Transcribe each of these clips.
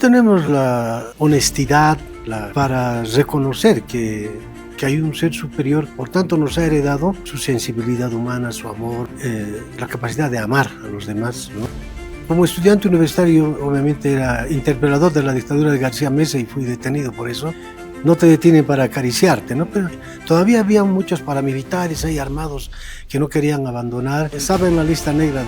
Tenemos la honestidad para reconocer que hay un ser superior, por tanto nos ha heredado su sensibilidad humana, su amor, la capacidad de amar a los demás, ¿no? Como estudiante universitario, obviamente era interpelador de la dictadura de García Meza y fui detenido por eso. No te detienen para acariciarte, ¿no? Pero todavía había muchos paramilitares ahí armados que no querían abandonar. Estaba en la lista negra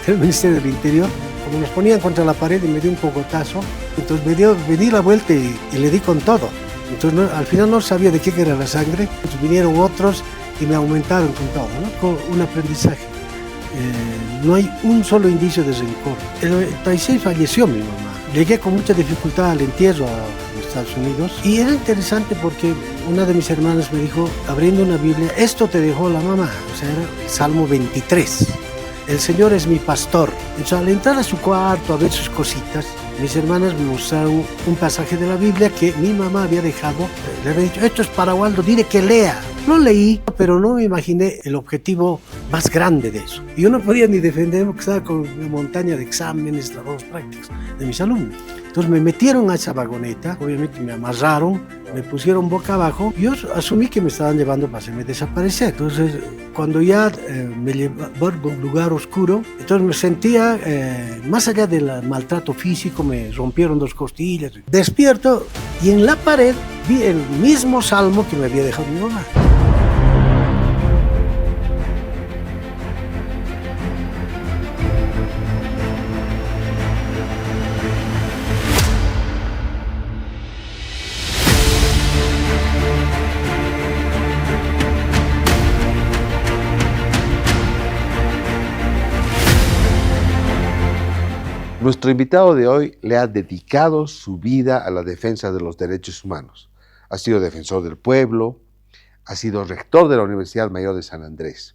del Ministerio del Interior. Como nos ponían contra la pared y me dio un cocotazo, entonces me di la vuelta y le di con todo. Entonces al final no sabía de qué era la sangre. Entonces vinieron otros y me aumentaron con todo, ¿no? Con un aprendizaje. No hay un solo indicio de rencor. En el 96 falleció mi mamá. Llegué con mucha dificultad al entierro a Estados Unidos y era interesante porque una de mis hermanas me dijo, abriendo una Biblia, esto te dejó la mamá, o sea, era el Salmo 23. El Señor es mi pastor. Entonces, al entrar a su cuarto a ver sus cositas, mis hermanas me mostraron un pasaje de la Biblia que mi mamá había dejado. Le había dicho, esto es para Waldo, dile que lea. Lo leí, pero no me imaginé el objetivo más grande de eso. Y yo no podía ni defenderme porque estaba con una montaña de exámenes, trabajos prácticos de mis alumnos. Entonces me metieron a esa vagoneta, obviamente me amarraron, me pusieron boca abajo. Yo asumí que me estaban llevando para hacerme desaparecer. Entonces, cuando ya me llevaron a un lugar oscuro, entonces me sentía, más allá del maltrato físico, me rompieron 2 costillas. Despierto y en la pared vi el mismo salmo que me había dejado mi mamá. Nuestro invitado de hoy le ha dedicado su vida a la defensa de los derechos humanos. Ha sido defensor del pueblo, ha sido rector de la Universidad Mayor de San Andrés.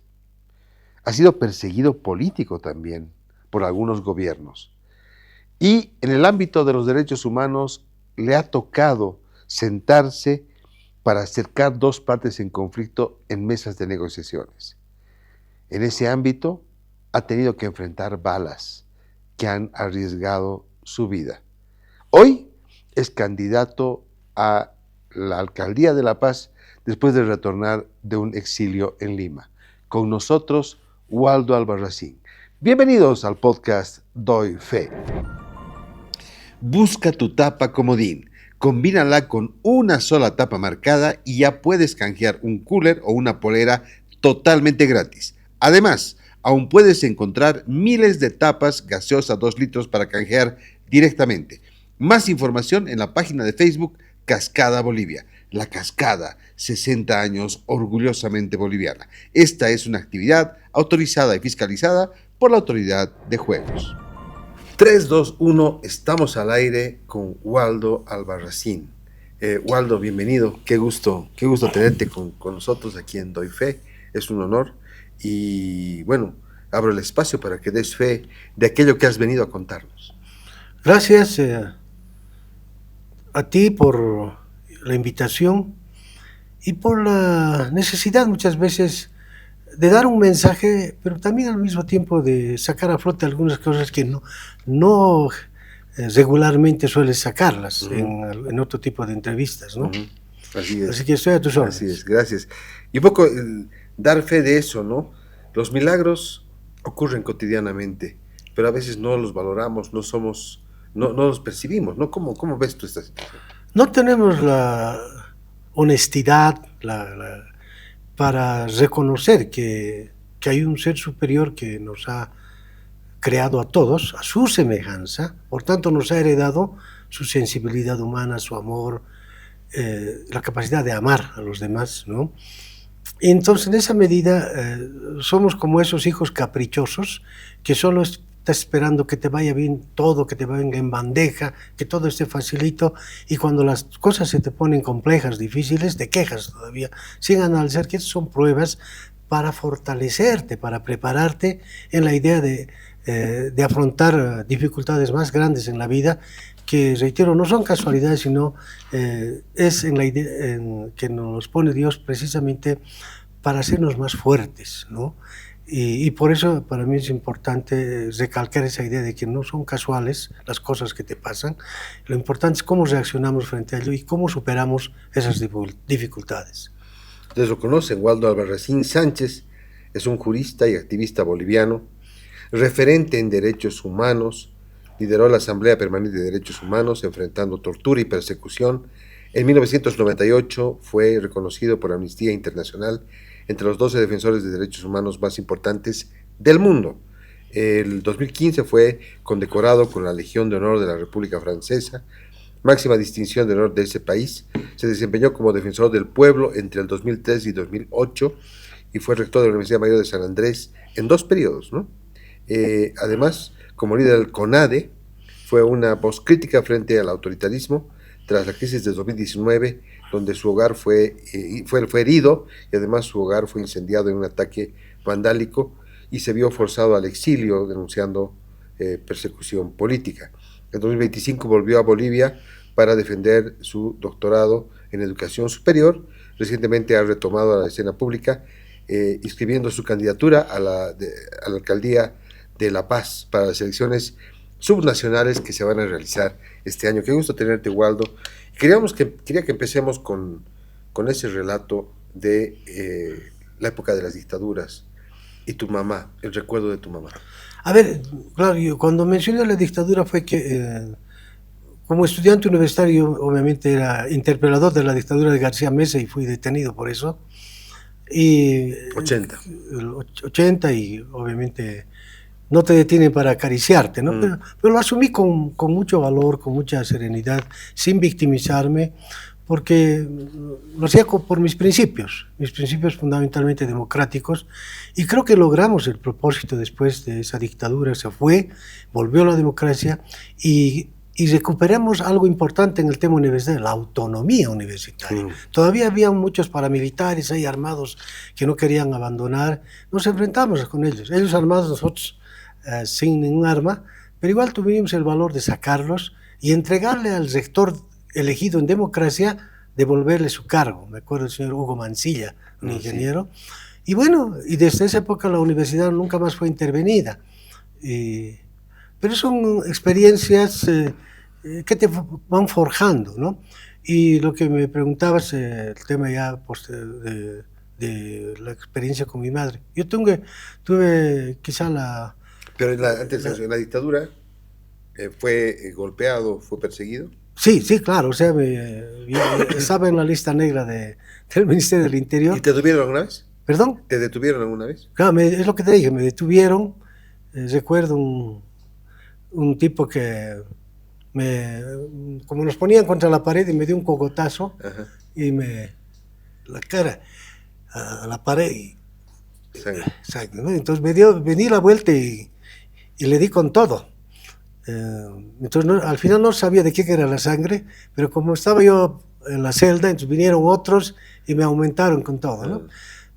Ha sido perseguido político también por algunos gobiernos. Y en el ámbito de los derechos humanos le ha tocado sentarse para acercar 2 partes en conflicto en mesas de negociaciones. En ese ámbito ha tenido que enfrentar balas que han arriesgado su vida. Hoy es candidato a la alcaldía de La Paz después de retornar de un exilio en Lima. Con nosotros, Waldo Albarracín. Bienvenidos al podcast Doy Fe. Busca tu tapa comodín. Combínala con una sola tapa marcada y ya puedes canjear un cooler o una polera totalmente gratis. Además, aún puedes encontrar miles de tapas gaseosa 2 litros para canjear directamente. Más información en la página de Facebook Cascada Bolivia. La Cascada, 60 años orgullosamente boliviana. Esta es una actividad autorizada y fiscalizada por la Autoridad de Juegos. 3, 2, 1, estamos al aire con Waldo Albarracín. Waldo, bienvenido. Qué gusto tenerte con nosotros aquí en Doy Fe. Es un honor. Y bueno, abro el espacio para que des fe de aquello que has venido a contarnos. Gracias a ti por la invitación y por la necesidad muchas veces de dar un mensaje, pero también al mismo tiempo de sacar a flote algunas cosas que no regularmente sueles sacarlas en otro tipo de entrevistas, ¿no? Así es. Así que estoy a tus órdenes. Así es, gracias. Y un poco dar fe de eso, ¿no? Los milagros ocurren cotidianamente, pero a veces no los valoramos, no los percibimos, ¿no? ¿Cómo ves tú esta situación? No tenemos la honestidad para reconocer que hay un ser superior que nos ha creado a todos a su semejanza, por tanto nos ha heredado su sensibilidad humana, su amor, la capacidad de amar a los demás, ¿no? Y entonces, en esa medida, somos como esos hijos caprichosos que solo está esperando que te vaya bien todo, que te venga en bandeja, que todo esté facilito, y cuando las cosas se te ponen complejas, difíciles, te quejas todavía, sin analizar que son pruebas para fortalecerte, para prepararte en la idea de afrontar dificultades más grandes en la vida, que, reitero, no son casualidades, sino es en la idea que nos pone Dios precisamente para hacernos más fuertes, ¿no? Y por eso para mí es importante recalcar esa idea de que no son casuales las cosas que te pasan, lo importante es cómo reaccionamos frente a ello y cómo superamos esas dificultades. Ustedes lo conocen, Waldo Albarracín Sánchez es un jurista y activista boliviano, referente en derechos humanos, lideró la Asamblea Permanente de Derechos Humanos enfrentando tortura y persecución. En 1998 fue reconocido por Amnistía Internacional entre los 12 defensores de derechos humanos más importantes del mundo. El 2015 fue condecorado con la Legión de Honor de la República Francesa, máxima distinción de honor de ese país. Se desempeñó como defensor del pueblo entre el 2003 y 2008 y fue rector de la Universidad Mayor de San Andrés en 2 periodos, ¿no? Además, como líder del CONADE, fue una voz crítica frente al autoritarismo tras la crisis de 2019, donde su hogar fue herido y además su hogar fue incendiado en un ataque vandálico y se vio forzado al exilio denunciando persecución política. En 2025 volvió a Bolivia para defender su doctorado en educación superior. Recientemente ha retomado la escena pública, inscribiendo su candidatura a la alcaldía de La Paz para las elecciones subnacionales que se van a realizar este año. Qué gusto tenerte, Waldo. Quería que empecemos con ese relato de la época de las dictaduras y tu mamá, el recuerdo de tu mamá. A ver, claro, yo cuando mencioné la dictadura fue que como estudiante universitario obviamente era interpelador de la dictadura de García Meza y fui detenido por eso. Y 80 y obviamente no te detienen para acariciarte, ¿no? Pero lo asumí con mucho valor, con mucha serenidad, sin victimizarme, porque lo hacía por mis principios fundamentalmente democráticos, y creo que logramos el propósito después de esa dictadura. Se fue, volvió la democracia y recuperamos algo importante en el tema universitario, la autonomía universitaria. Todavía había muchos paramilitares ahí armados que no querían abandonar. Nos enfrentamos con ellos armados, nosotros sin ningún arma, pero igual tuvimos el valor de sacarlos y entregarle al rector elegido en democracia, devolverle su cargo. Me acuerdo del señor Hugo Mancilla, un ingeniero. Y bueno, y desde esa época la universidad nunca más fue intervenida. Pero son experiencias que te van forjando, ¿no? Y lo que me preguntabas, el tema ya de la experiencia con mi madre. Yo tuve quizá la... Pero antes de la dictadura, ¿fue golpeado, fue perseguido? Sí, claro, o sea, estaba en la lista negra del Ministerio del Interior. ¿Y te detuvieron alguna vez? ¿Perdón? ¿Te detuvieron alguna vez? Claro, es lo que te dije, me detuvieron. Recuerdo un tipo que como nos ponían contra la pared y me dio un cogotazo. Ajá. Y la cara a la pared y sangre, ¿no? Entonces me di la vuelta y le di con todo. Entonces al final no sabía de qué era la sangre, pero como estaba yo en la celda, entonces vinieron otros y me aumentaron con todo, ¿no?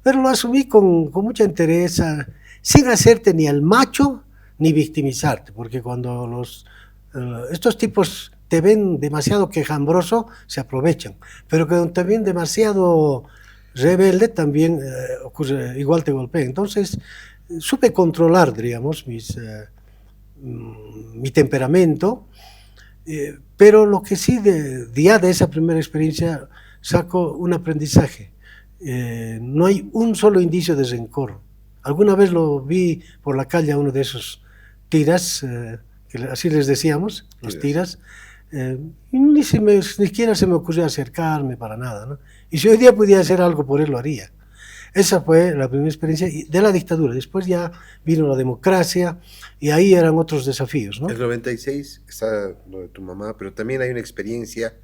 Pero lo asumí con mucha entereza, sin hacerte ni al macho ni victimizarte, porque cuando estos tipos te ven demasiado quejambroso, se aprovechan, pero cuando te ven demasiado rebelde, también ocurre, igual te golpean. Entonces supe controlar, diríamos, mi temperamento, pero lo que sí de esa primera experiencia saco un aprendizaje. No hay un solo indicio de rencor. Alguna vez lo vi por la calle a uno de esos tiras, que así les decíamos, los tiras, y ni siquiera se me ocurrió acercarme para nada, ¿no? Y si hoy día pudiera hacer algo por él, lo haría. Esa fue la primera experiencia de la dictadura. Después ya vino la democracia y ahí eran otros desafíos, ¿no? El 96 está lo de tu mamá, pero también hay una experiencia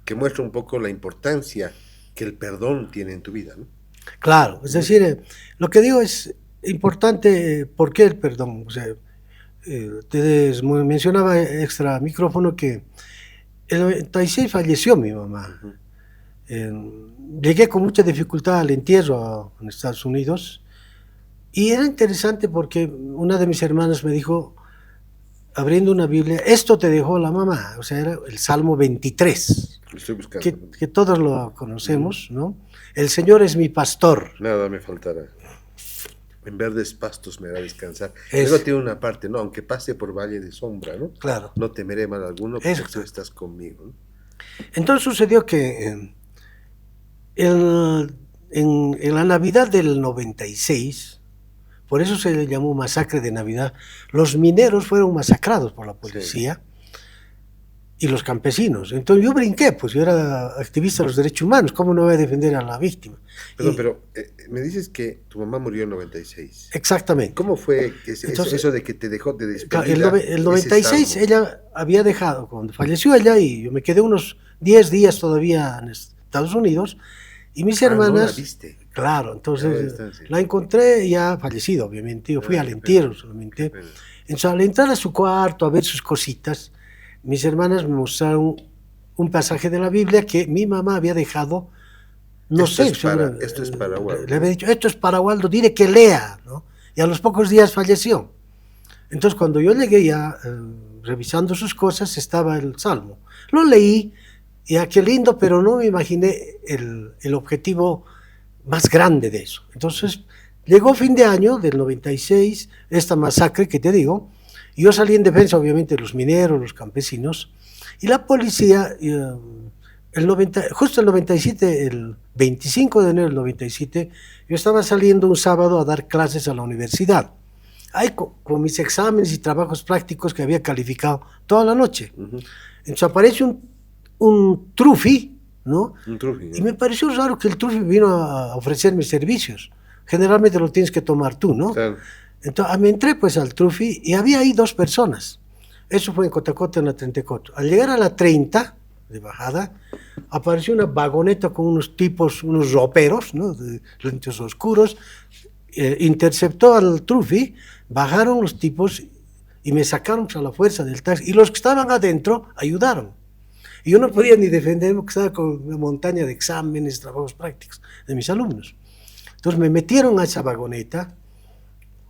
que muestra un poco la importancia que el perdón tiene en tu vida, ¿no? Claro, es decir, lo que digo es importante, ¿por qué el perdón? O sea, te mencionaba extra micrófono que en el 96 falleció mi mamá. Llegué con mucha dificultad al entierro en Estados Unidos y era interesante porque una de mis hermanas me dijo, abriendo una Biblia, esto te dejó la mamá, o sea, era el Salmo 23, que todos lo conocemos, ¿no? El Señor es mi pastor. Nada me faltará. En verdes pastos me hará descansar. Es, Luego tiene una parte, ¿no? Aunque pase por valle de sombra, ¿no? claro, No temeré mal alguno porque tú exacto. estás conmigo, ¿no? Entonces sucedió que el- en la Navidad del 96, por eso se le llamó masacre de Navidad, los mineros fueron masacrados por la Sí. policía y los campesinos. Entonces yo brinqué, pues yo era activista de los derechos humanos, ¿cómo no voy a defender a la víctima? Perdón, Y, pero me dices que tu mamá murió en 96. exactamente. ¿Cómo fue Entonces, eso de que te dejó de claro, despedida el ese 96 salmo? ella había dejado, cuando falleció ella, y yo me quedé unos 10 días todavía en Estados Unidos, y mis Ah, no la hermanas, viste. claro, Ahora entonces está, sí. la encontré ya fallecida, obviamente. Yo fui Ah, al qué pena, entierro qué solamente. pena. Entonces, al entrar a su cuarto a ver sus cositas, mis hermanas me mostraron un pasaje de la Biblia que mi mamá había dejado, no sé, seguro, Esto es para le Waldo, había ¿no? dicho, esto es para Waldo, dile que lea, ¿no? Y a los pocos días falleció. Entonces, cuando yo llegué ya, revisando sus cosas, estaba el Salmo. Lo leí, y qué lindo, pero no me imaginé el objetivo más grande de eso. Entonces, llegó fin de año del 96, esta masacre que te digo, y yo salí en defensa, obviamente, de los mineros, los campesinos, y la policía, justo el 97, el 25 de enero del 97, yo estaba saliendo un sábado a dar clases a la universidad. Ahí con mis exámenes y trabajos prácticos que había calificado toda la noche. Ujú. Entonces aparece un trufi, ¿no? Un trufi, Y ¿no? me pareció raro que el trufi vino a ofrecerme servicios. Generalmente lo tienes que tomar tú, ¿no? Claro. Entonces me entré pues al trufi y había ahí dos personas. Eso fue en Cotacota, en la 34. Al llegar a la 30 de bajada, apareció una vagoneta con unos tipos, unos roperos, ¿no? De lentes oscuros, interceptó al trufi, bajaron los tipos y me sacaron a la fuerza del taxi. Y los que estaban adentro ayudaron. Y yo no podía ni defenderme porque estaba con una montaña de exámenes, trabajos prácticos de mis alumnos. Entonces me metieron a esa vagoneta,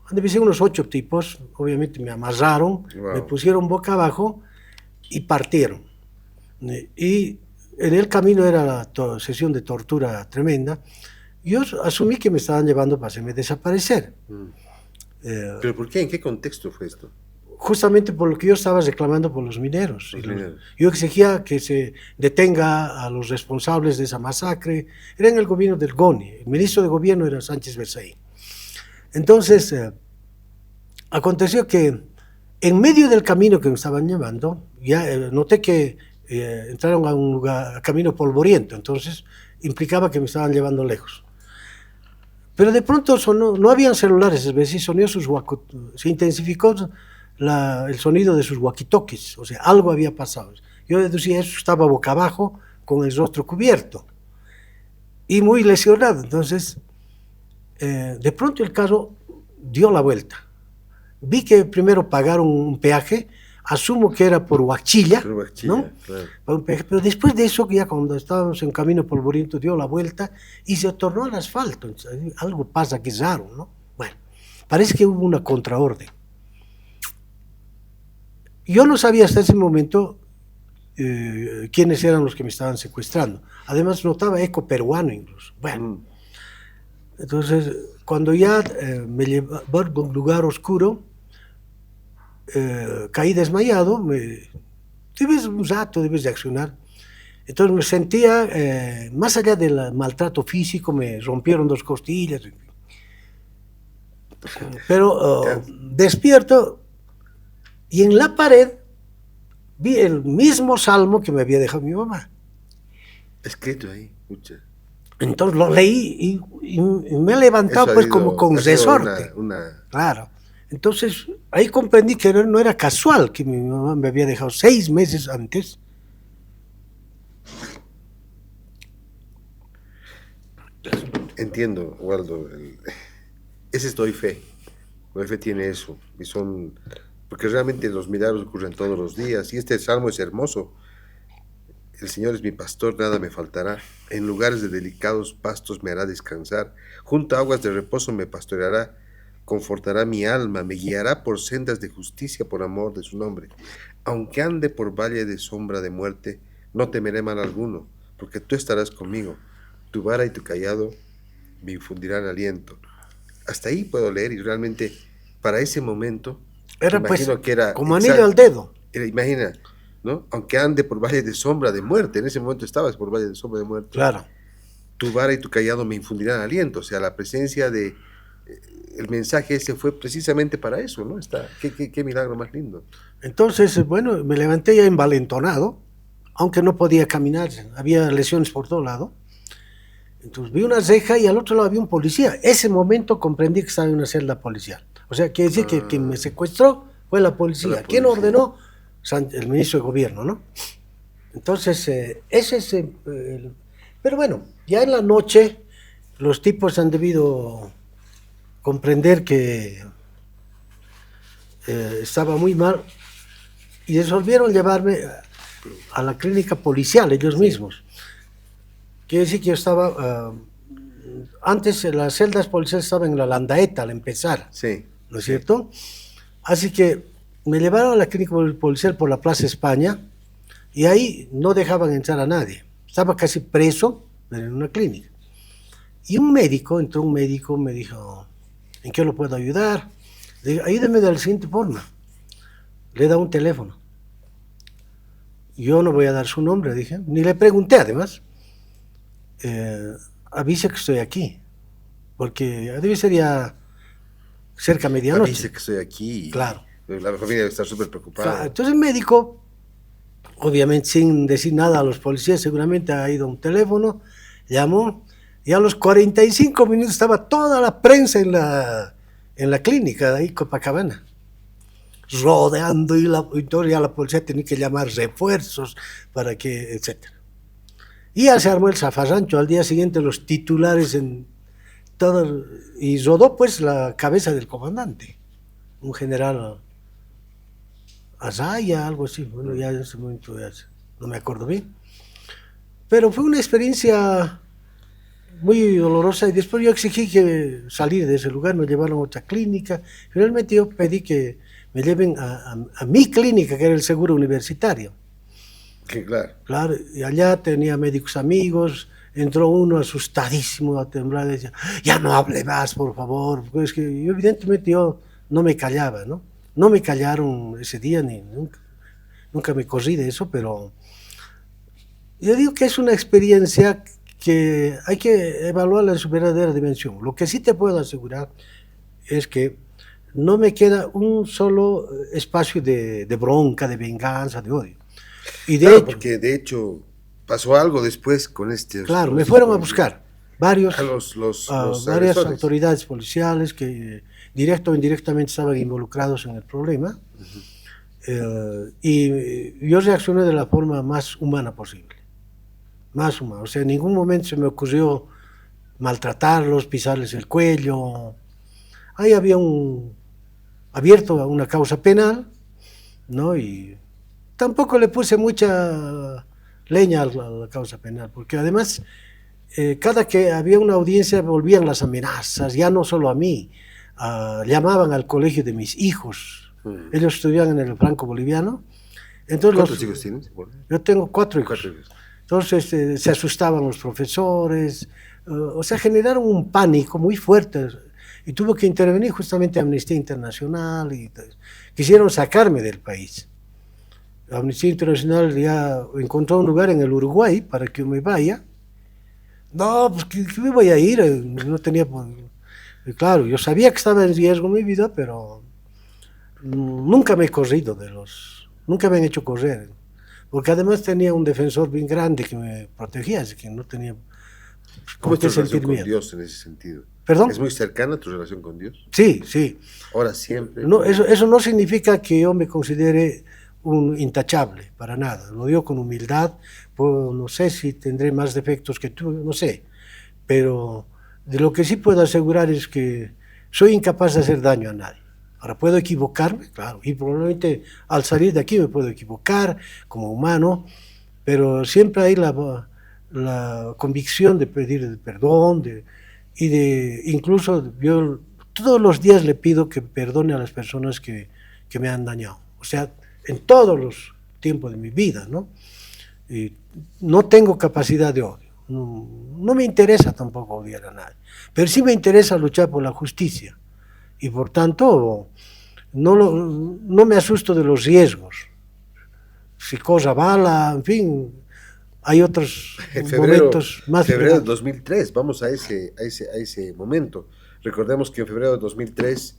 donde me unos 8 tipos, obviamente me amarraron, me Wow. pusieron boca abajo y partieron. Y en el camino era la sesión de tortura tremenda. Yo asumí que me estaban llevando para hacerme desaparecer. Mm. Eh, ¿Pero por qué? ¿En qué contexto fue esto? Justamente por lo que yo estaba reclamando por los mineros. Los mineros. Yo exigía que se detenga a los responsables de esa masacre. Era en el gobierno del GONI. El ministro de gobierno era Sánchez Versailles. Entonces, aconteció que en medio del camino que me estaban llevando, ya noté que entraron a un lugar, a camino polvoriento, entonces implicaba que me estaban llevando lejos. Pero de pronto sonó, no habían celulares, es decir, se intensificó el sonido de sus walkie-talkies, o sea, algo había pasado. Yo deducía eso, estaba boca abajo, con el rostro cubierto y muy lesionado. Entonces, de pronto el carro dio la vuelta. Vi que primero pagaron un peaje, asumo que era por Huachilla, ¿no? Claro. Pero después de eso, ya cuando estábamos en camino polvoriento, dio la vuelta y se tornó al asfalto. Entonces, algo pasa que es raro, ¿no? Bueno, parece que hubo una contraorden. Yo no sabía hasta ese momento quiénes eran los que me estaban secuestrando. Además, notaba eco peruano incluso. Bueno, entonces, cuando ya me llevaron a un lugar oscuro, caí desmayado, debes un rato, debes de accionar. Entonces me sentía, más allá del maltrato físico, me rompieron 2 costillas, pero despierto y en la pared vi el mismo salmo que me había dejado mi mamá. Escrito ahí, mucha. Entonces lo leí y me he levantado Eso pues como con resorte. Claro. Entonces ahí comprendí que no era casual que mi mamá me había dejado 6 meses antes. Entiendo, Waldo. Ese es doy fe. Doy fe tiene eso. Y son. Porque realmente los milagros ocurren todos los días. Y este salmo es hermoso. El Señor es mi pastor, nada me faltará. En lugares de delicados pastos me hará descansar. Junto a aguas de reposo me pastoreará. Confortará mi alma, me guiará por sendas de justicia por amor de su nombre. Aunque ande por valle de sombra de muerte, no temeré mal alguno, porque tú estarás conmigo. Tu vara y tu callado me infundirán aliento. hasta ahí puedo leer y realmente para ese momento, Era pues imagino que era como anillo al dedo. imagina, ¿no? Aunque ande por valle de sombra de muerte, en ese momento estabas por valle de sombra de muerte. Claro. Tu vara y tu callado me infundirán aliento, o sea, la presencia de, el mensaje ese fue precisamente para eso, ¿no? Qué milagro más lindo. Entonces, bueno, me levanté ya envalentonado, aunque no podía caminar, había lesiones por todo lado. Entonces vi una reja y al otro lado había un policía. Ese momento comprendí que estaba en una celda policial. O sea, quiere decir que quien me secuestró fue la policía. ¿Quién ordenó? El ministro de gobierno, ¿no? Entonces, ese es pero bueno, ya en la noche los tipos han debido comprender que estaba muy mal y resolvieron llevarme a la clínica policial ellos mismos. Quiere decir que yo estaba, antes las celdas policiales estaban en la Landaeta al empezar, Sí. ¿no es cierto? Así que me llevaron a la clínica policial por la Plaza España y ahí no dejaban entrar a nadie. Estaba casi preso en una clínica. Y entró un médico, me dijo, ¿en qué lo puedo ayudar? Le dije, ayúdeme de la siguiente forma. Le da un teléfono. Yo no voy a dar su nombre, dije, ni le pregunté además. Avise que estoy aquí, porque debe ser ya cerca de medianoche. Avise que estoy aquí. Claro. La familia debe estar súper preocupada. Claro. Entonces el médico, obviamente sin decir nada a los policías, seguramente ha ido a un teléfono, llamó, y a los 45 minutos estaba toda la prensa en la clínica de ahí, Copacabana, rodeando, y la policía tenía que llamar refuerzos para que, etcétera. Y ya se armó el zafarrancho, al día siguiente los titulares en todo, y rodó pues la cabeza del comandante, un general Azaya, algo así, bueno, ya en ese momento ya no me acuerdo bien. Pero fue una experiencia muy dolorosa y después yo exigí que salir de ese lugar, me llevaron a otra clínica. Finalmente yo pedí que me lleven a mi clínica, que era el seguro universitario. Sí, claro. Claro, y allá tenía médicos amigos, entró uno asustadísimo a temblar, y decía, ya no hable más, por favor, porque es que yo, evidentemente yo no me callaba, ¿no? No me callaron ese día, ni nunca me corrí de eso, pero yo digo que es una experiencia que hay que evaluarla en su verdadera dimensión. Lo que sí te puedo asegurar es que no me queda un solo espacio de bronca, de venganza, de odio. Y de claro, hecho, porque de hecho pasó algo después con este. Claro, me fueron a buscar varias agresores. autoridades policiales que directo o indirectamente estaban involucrados en el problema. Y yo reaccioné de la forma más humana posible. Más humana. O sea, en ningún momento se me ocurrió maltratarlos, pisarles el cuello. Ahí había abierto una causa penal, ¿no? Y tampoco le puse mucha leña a la causa penal, porque además cada que había una audiencia volvían las amenazas, ya no solo a mí, llamaban al colegio de mis hijos, ellos estudiaban en el Franco Boliviano. Entonces, ¿cuántos hijos tienes? Yo tengo 4 hijos. Entonces se asustaban los profesores, o sea, generaron un pánico muy fuerte y tuvo que intervenir justamente Amnistía Internacional y quisieron sacarme del país. Amnistía Internacional ya encontró un lugar en el Uruguay para que yo me vaya. No, pues que me voy a ir, no tenía... Claro, yo sabía que estaba en riesgo mi vida, pero nunca me he corrido nunca me han hecho correr, porque además tenía un defensor bien grande que me protegía, así que no tenía... ¿Cómo es tu relación con Dios en ese sentido? ¿Perdón? ¿Es muy cercana tu relación con Dios? Sí, sí. Ahora siempre. No, eso no significa que yo me considere un intachable, para nada. Lo digo con humildad, pues, no sé si tendré más defectos que tú, no sé, pero de lo que sí puedo asegurar es que soy incapaz de hacer daño a nadie. Ahora, puedo equivocarme, claro, y probablemente al salir de aquí me puedo equivocar como humano, pero siempre hay la convicción de pedir perdón, incluso yo todos los días le pido que perdone a las personas que me han dañado. O sea, en todos los tiempos de mi vida, ¿no? Y no tengo capacidad de odio, no me interesa tampoco odiar a nadie, pero sí me interesa luchar por la justicia y por tanto no me asusto de los riesgos. Si cosa bala, en fin, hay otros momentos más. Febrero de 2003, vamos a ese momento. Recordemos que en febrero de 2003,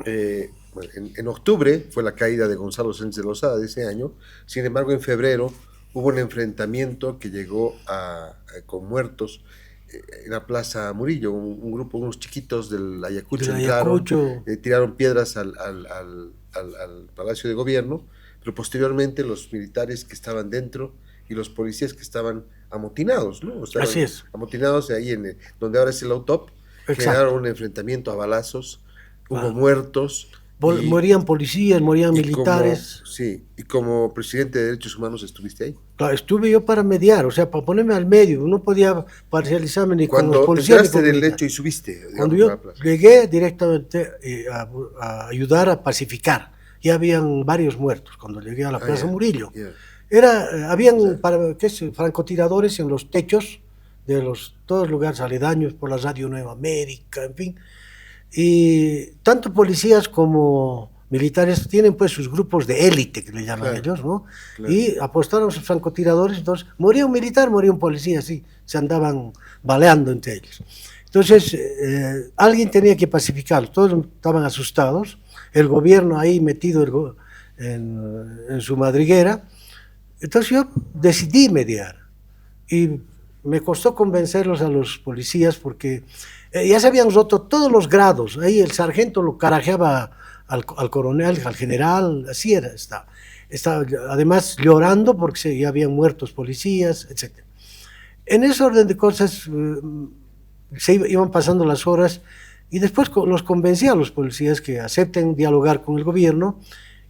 en octubre fue la caída de Gonzalo Sánchez de Lozada de ese año. Sin embargo, en febrero hubo un enfrentamiento que llegó con muertos en la Plaza Murillo. Un grupo, unos chiquitos del Ayacucho entraron, tiraron piedras al Palacio de Gobierno, pero posteriormente los militares que estaban dentro y los policías que estaban amotinados, ¿no? Estaban así es. Amotinados ahí donde ahora es el Autop, generaron un enfrentamiento a balazos, hubo muertos. Morían policías, morían militares. Y como presidente de Derechos Humanos estuviste ahí. Claro, estuve yo para mediar, o sea, para ponerme al medio, no podía parcializarme ni con los policías. Cuando entraste del hecho y subiste. Cuando yo llegué directamente a ayudar a pacificar, ya habían varios muertos cuando llegué a la Plaza Murillo. Habían francotiradores en los techos de todos los lugares aledaños, por la Radio Nueva América, en fin. Y tanto policías como militares tienen pues sus grupos de élite, que le llaman ellos, ¿no? Claro. Y apostaron a sus francotiradores, entonces moría un militar, moría un policía, así, se andaban baleando entre ellos. Entonces, alguien tenía que pacificarlos, todos estaban asustados, el gobierno ahí metido en su madriguera. Entonces yo decidí mediar y me costó convencerlos a los policías porque ya se habían roto todos los grados. Ahí el sargento lo carajeaba al coronel, al general, así era. Estaba además llorando porque ya habían muertos policías, etc. En ese orden de cosas se iban pasando las horas y después los convencí a los policías que acepten dialogar con el gobierno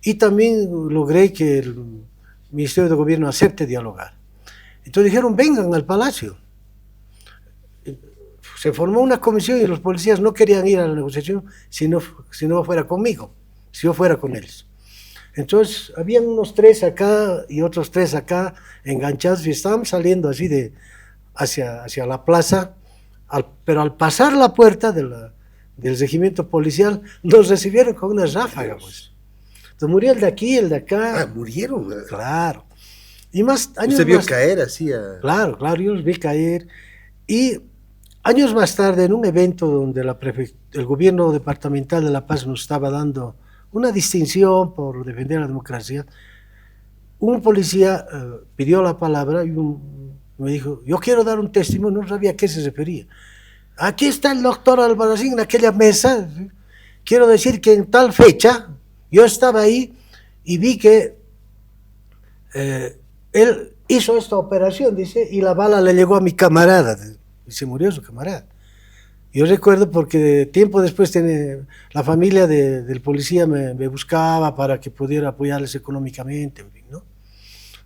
y también logré que el Ministerio de Gobierno acepte dialogar. Entonces dijeron, vengan al Palacio. Se formó una comisión y los policías no querían ir a la negociación si no fuera conmigo, si yo fuera con ellos. Entonces habían unos 3 acá y otros 3 acá enganchados y estaban saliendo así hacia la plaza, pero al pasar la puerta del regimiento policial nos recibieron con una ráfaga, pues. Entonces murió el de aquí, el de acá. Ah, murieron. Claro. Y más años ¿Usted vio caer así? Claro, yo los vi caer. Y años más tarde, en un evento donde el gobierno departamental de La Paz nos estaba dando una distinción por defender la democracia, un policía pidió la palabra y me dijo, yo quiero dar un testimonio, no sabía a qué se refería. Aquí está el doctor Albarracín en aquella mesa, quiero decir que en tal fecha yo estaba ahí y vi que él hizo esta operación, dice, y la bala le llegó a mi camarada, y se murió su camarada. Yo recuerdo porque tiempo después la familia del policía me buscaba para que pudiera apoyarles económicamente, en fin, ¿no?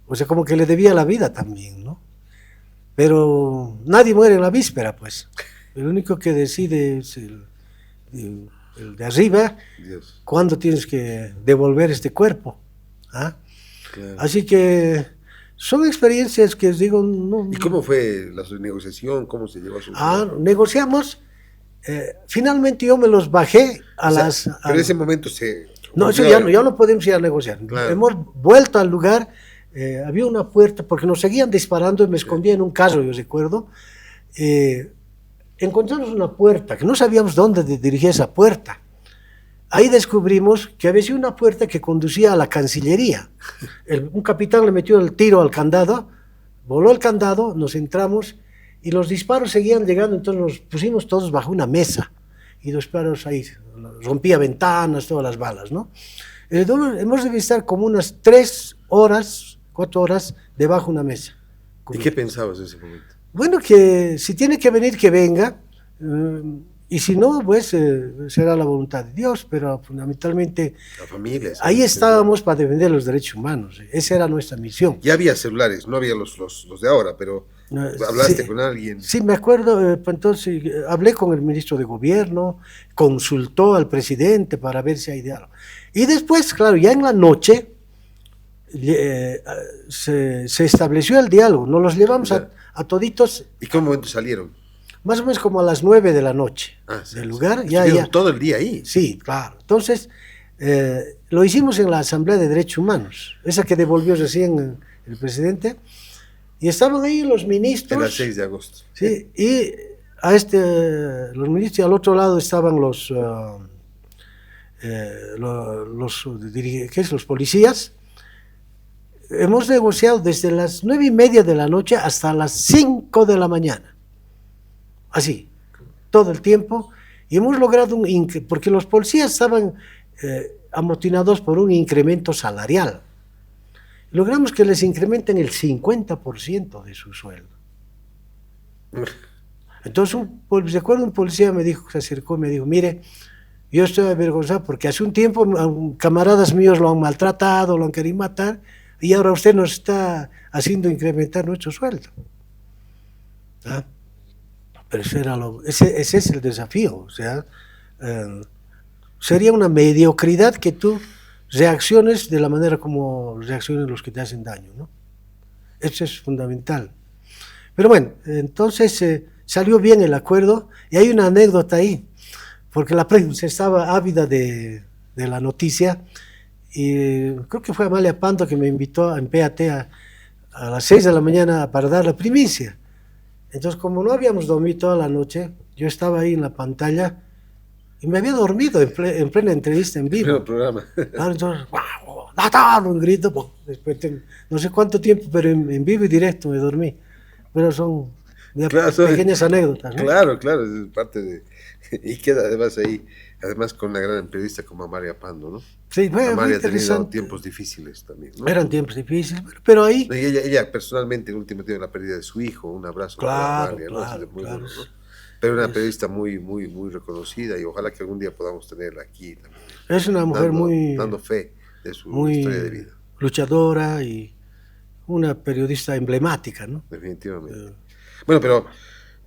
O sea, como que le debía la vida también, ¿no? Pero nadie muere en la víspera, pues. El único que decide es el de arriba, Dios. Cuándo tienes que devolver este cuerpo. ¿Ah? Claro. Así que son experiencias que os digo... No, ¿y cómo fue la negociación? ¿Cómo se llevó a su vida? Negociamos. Finalmente yo me los bajé pero en ese momento se... No, eso ya no podemos ir a negociar. Claro. Hemos vuelto al lugar, había una puerta, porque nos seguían disparando y me escondía en un carro, yo recuerdo. Encontramos una puerta, que no sabíamos dónde dirigía esa puerta. Ahí descubrimos que había sido una puerta que conducía a la Cancillería. Un capitán le metió el tiro al candado, voló el candado, nos entramos y los disparos seguían llegando, entonces nos pusimos todos bajo una mesa y los disparos ahí, rompía ventanas, todas las balas, ¿no? Hemos de estar como unas 4 horas debajo de una mesa. ¿Y qué pensabas en ese momento? Bueno, que si tiene que venir, que venga, y si no, pues será la voluntad de Dios, pero fundamentalmente la familia, ahí estábamos para defender los derechos humanos, esa era nuestra misión. Ya había celulares, no había los de ahora, pero ¿hablaste con alguien? Sí, me acuerdo, entonces hablé con el ministro de Gobierno, consultó al presidente para ver si hay diálogo. Y después, claro, ya en la noche, se estableció el diálogo, nos los llevamos a toditos. ¿Y qué momento salieron? Más o menos como a las 9 de la noche del lugar. Ya. Todo el día ahí. Sí, claro. Entonces, lo hicimos en la Asamblea de Derechos Humanos, esa que devolvió recién el presidente, y estaban ahí los ministros. Era el 6 de agosto. Sí, y los ministros, y al otro lado estaban los policías. Hemos negociado desde las 9:30 de la noche hasta las 5 de la mañana. Así, todo el tiempo. Y hemos logrado porque los policías estaban amotinados por un incremento salarial. Logramos que les incrementen el 50% de su sueldo. Entonces, recuerdo un policía se acercó y me dijo, mire, yo estoy avergonzado porque hace un tiempo camaradas míos lo han maltratado, lo han querido matar, y ahora usted nos está haciendo incrementar nuestro sueldo. ¿Ah? Pero ese es el desafío. O sea, sería una mediocridad que tú reacciones de la manera como reaccionan los que te hacen daño, ¿no? Eso es fundamental. Pero bueno, entonces salió bien el acuerdo, y hay una anécdota ahí, porque la prensa estaba ávida de la noticia, y creo que fue Amalia Pando que me invitó en PAT a las 6 de la mañana para dar la primicia. Entonces, como no habíamos dormido toda la noche, yo estaba ahí en la pantalla y me había dormido en plena entrevista en vivo. En programa. Entonces, ¡wow! Un grito, después no sé cuánto tiempo, pero en vivo y directo me dormí. Pero son pequeñas anécdotas, ¿no? Claro, es parte de... Y queda además ahí, con una gran periodista como Amalia Pando, ¿no? Sí, fue Amalia muy interesante. Ha tenido tiempos difíciles también, ¿no? Eran tiempos difíciles, pero ahí... Y ella personalmente, en el último tiempo, la pérdida de su hijo, un abrazo claro, para Amalia, claro, ¿no? Muy claro. bueno, ¿no? Pero una periodista muy reconocida, y ojalá que algún día podamos tenerla aquí también. Es una mujer dando fe de su historia de vida. Luchadora y una periodista emblemática, ¿no? Definitivamente. Bueno, pero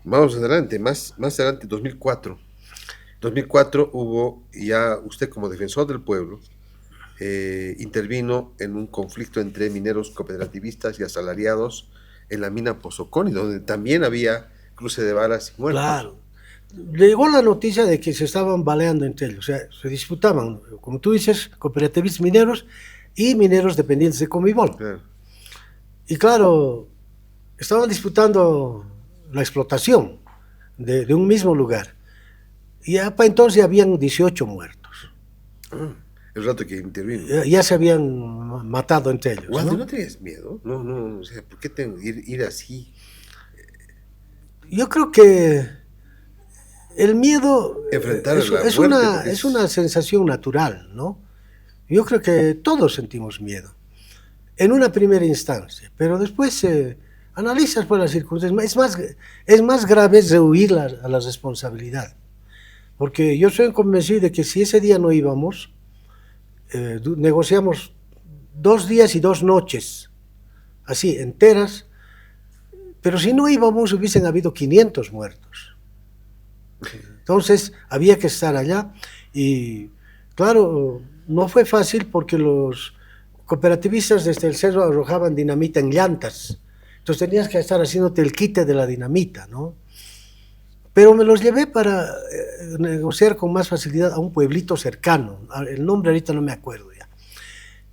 vamos adelante, más adelante, 2004. 2004 hubo, ya usted como defensor del pueblo, intervino en un conflicto entre mineros cooperativistas y asalariados en la mina Pozoconi, donde también había cruce de balas y muertos. Claro. Llegó la noticia de que se estaban baleando entre ellos, o sea, se disputaban, como tú dices, cooperativistas mineros y mineros dependientes de Comibol. Claro. Y claro, estaban disputando la explotación de un mismo lugar. Y ya para entonces habían 18 muertos. El rato que intervino. Ya se habían matado entre ellos. Waldo, ¿no tenías miedo? No, o sea, ¿por qué tengo que ir así? Yo creo que el miedo es una sensación natural, ¿no? Yo creo que todos sentimos miedo, en una primera instancia, pero después analizas por las circunstancias. Es más grave rehuir a la responsabilidad, porque yo soy convencido de que si ese día no íbamos, negociamos 2 días y 2 noches, así, enteras, pero si no íbamos hubiesen habido 500 muertos. Entonces había que estar allá, y claro, no fue fácil porque los cooperativistas desde el cerro arrojaban dinamita en llantas, entonces tenías que estar haciéndote el quite de la dinamita, ¿no? Pero me los llevé para negociar con más facilidad a un pueblito cercano, el nombre ahorita no me acuerdo ya.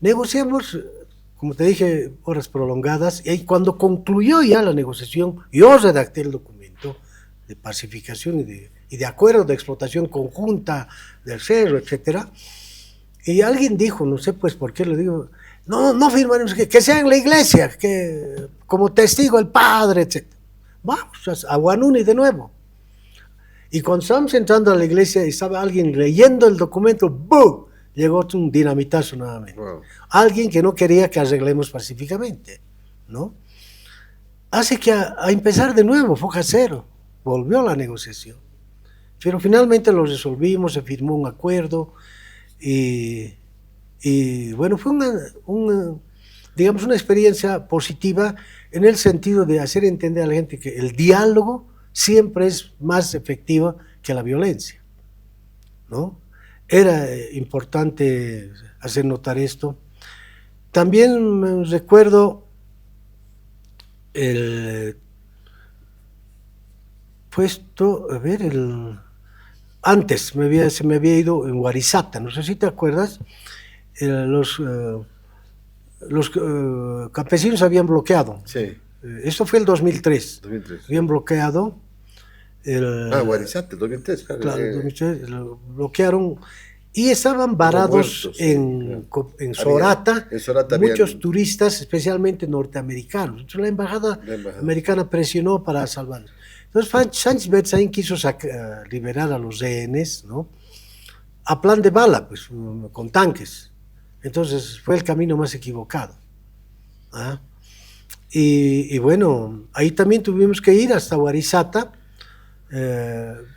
Negociamos, como te dije, horas prolongadas, y cuando concluyó ya la negociación, yo redacté el documento de pacificación y de acuerdo de explotación conjunta del cerro, etcétera. Y alguien dijo, no sé pues por qué, le digo, no firmaremos, que sea en la iglesia, que como testigo el padre, etcétera. Vamos a Huanuni de nuevo. Y cuando estábamos entrando a la iglesia y estaba alguien leyendo el documento, ¡boom!, llegó un dinamitazo nuevamente. Wow. Alguien que no quería que arreglemos pacíficamente, ¿no? Hace que a empezar de nuevo, foja cero, volvió la negociación. Pero finalmente lo resolvimos, se firmó un acuerdo, y bueno, fue digamos, una experiencia positiva en el sentido de hacer entender a la gente que el diálogo siempre es más efectivo que la violencia, ¿no? Era importante hacer notar esto. También recuerdo el puesto, a ver, antes se me había ido en Guarizata, no sé si te acuerdas, los campesinos habían bloqueado. Sí. Esto fue el 2003. 2003. Habían bloqueado Guarizate, 2003. Claro, 2003, lo bloquearon y estaban varados muertos, en Sorata, en Sorata muchos turistas, especialmente norteamericanos. Entonces la embajada americana presionó para salvarlos. Entonces Sánchez Betzain quiso liberar a los rehenes, ¿no? A plan de bala, pues, con tanques. Entonces fue el camino más equivocado. ¿Ah? Y bueno, ahí también tuvimos que ir hasta Guarizata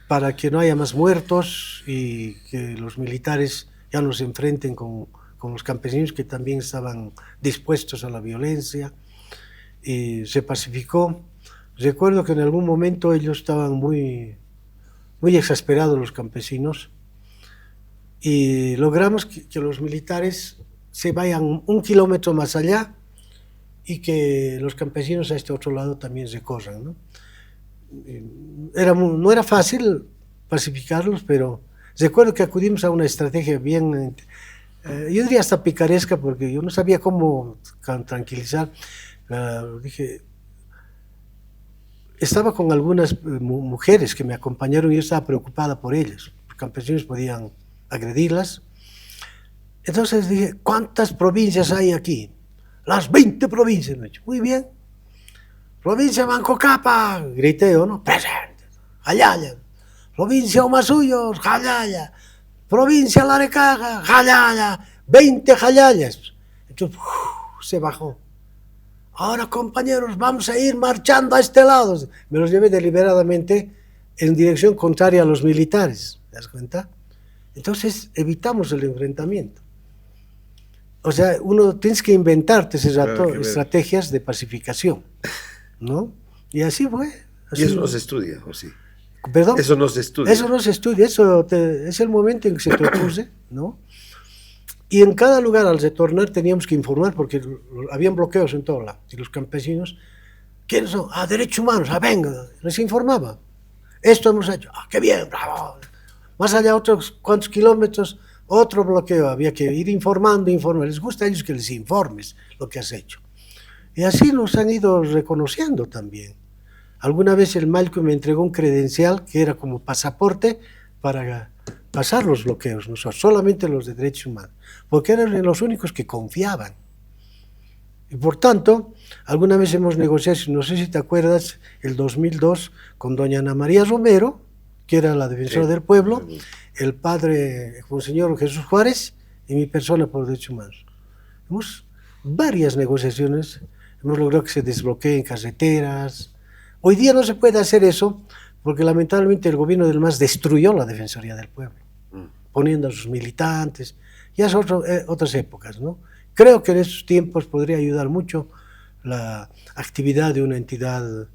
para que no haya más muertos y que los militares ya no se enfrenten con los campesinos que también estaban dispuestos a la violencia, y se pacificó. Recuerdo que en algún momento ellos estaban muy exasperados, los campesinos, y logramos que los militares se vayan 1 kilómetro más allá y que los campesinos a este otro lado también recorran, ¿no? No era fácil pacificarlos, pero recuerdo que acudimos a una estrategia bien, yo diría hasta picaresca, porque yo no sabía cómo tranquilizar. Dije, estaba con algunas mujeres que me acompañaron y yo estaba preocupada por ellas. Los campesinos podían agredirlas. Entonces dije, ¿cuántas provincias hay aquí? Las 20 provincias. Me dijo, muy bien. Provincia Mancocapa, grité yo, ¿no? Presente. Jayaya. Provincia Humasuyos, Jayaya. Provincia Larecaga, Jayaya. 20 Jayayas. Entonces, se bajó. Ahora, compañeros, vamos a ir marchando a este lado. Me los llevé deliberadamente en dirección contraria a los militares. ¿Te das cuenta? Entonces, evitamos el enfrentamiento. O sea, uno tienes que inventarte estrategias de pacificación, ¿no? Y así fue. Así. ¿Y eso no se estudia, o sí? ¿Perdón? Eso no se estudia. Eso no se estudia, es el momento en que se te ocurre, ¿no? Y en cada lugar al retornar teníamos que informar, porque habían bloqueos en todo lado. Y los campesinos, ¿quiénes son? Derechos humanos, venga, les informaba. Esto hemos hecho, qué bien, bravo. Más allá, otros cuantos kilómetros, otro bloqueo, había que ir informando. Les gusta a ellos que les informes lo que has hecho. Y así nos han ido reconociendo también. Alguna vez el Malco me entregó un credencial que era como pasaporte para pasar los bloqueos, nosotros, solamente los de derechos humanos, porque eran los únicos que confiaban. Y por tanto, alguna vez hemos negociado, no sé si te acuerdas, el 2002, con doña Ana María Romero, que era la defensora del pueblo, el padre Monseñor Jesús Juárez y mi persona por derechos humanos. Hemos varias negociaciones, hemos logrado que se desbloqueen carreteras. Hoy día no se puede hacer eso porque lamentablemente el gobierno del MAS destruyó la Defensoría del Pueblo, poniendo a sus militantes. Ya son otras épocas, ¿no? Creo que en estos tiempos podría ayudar mucho la actividad de una entidad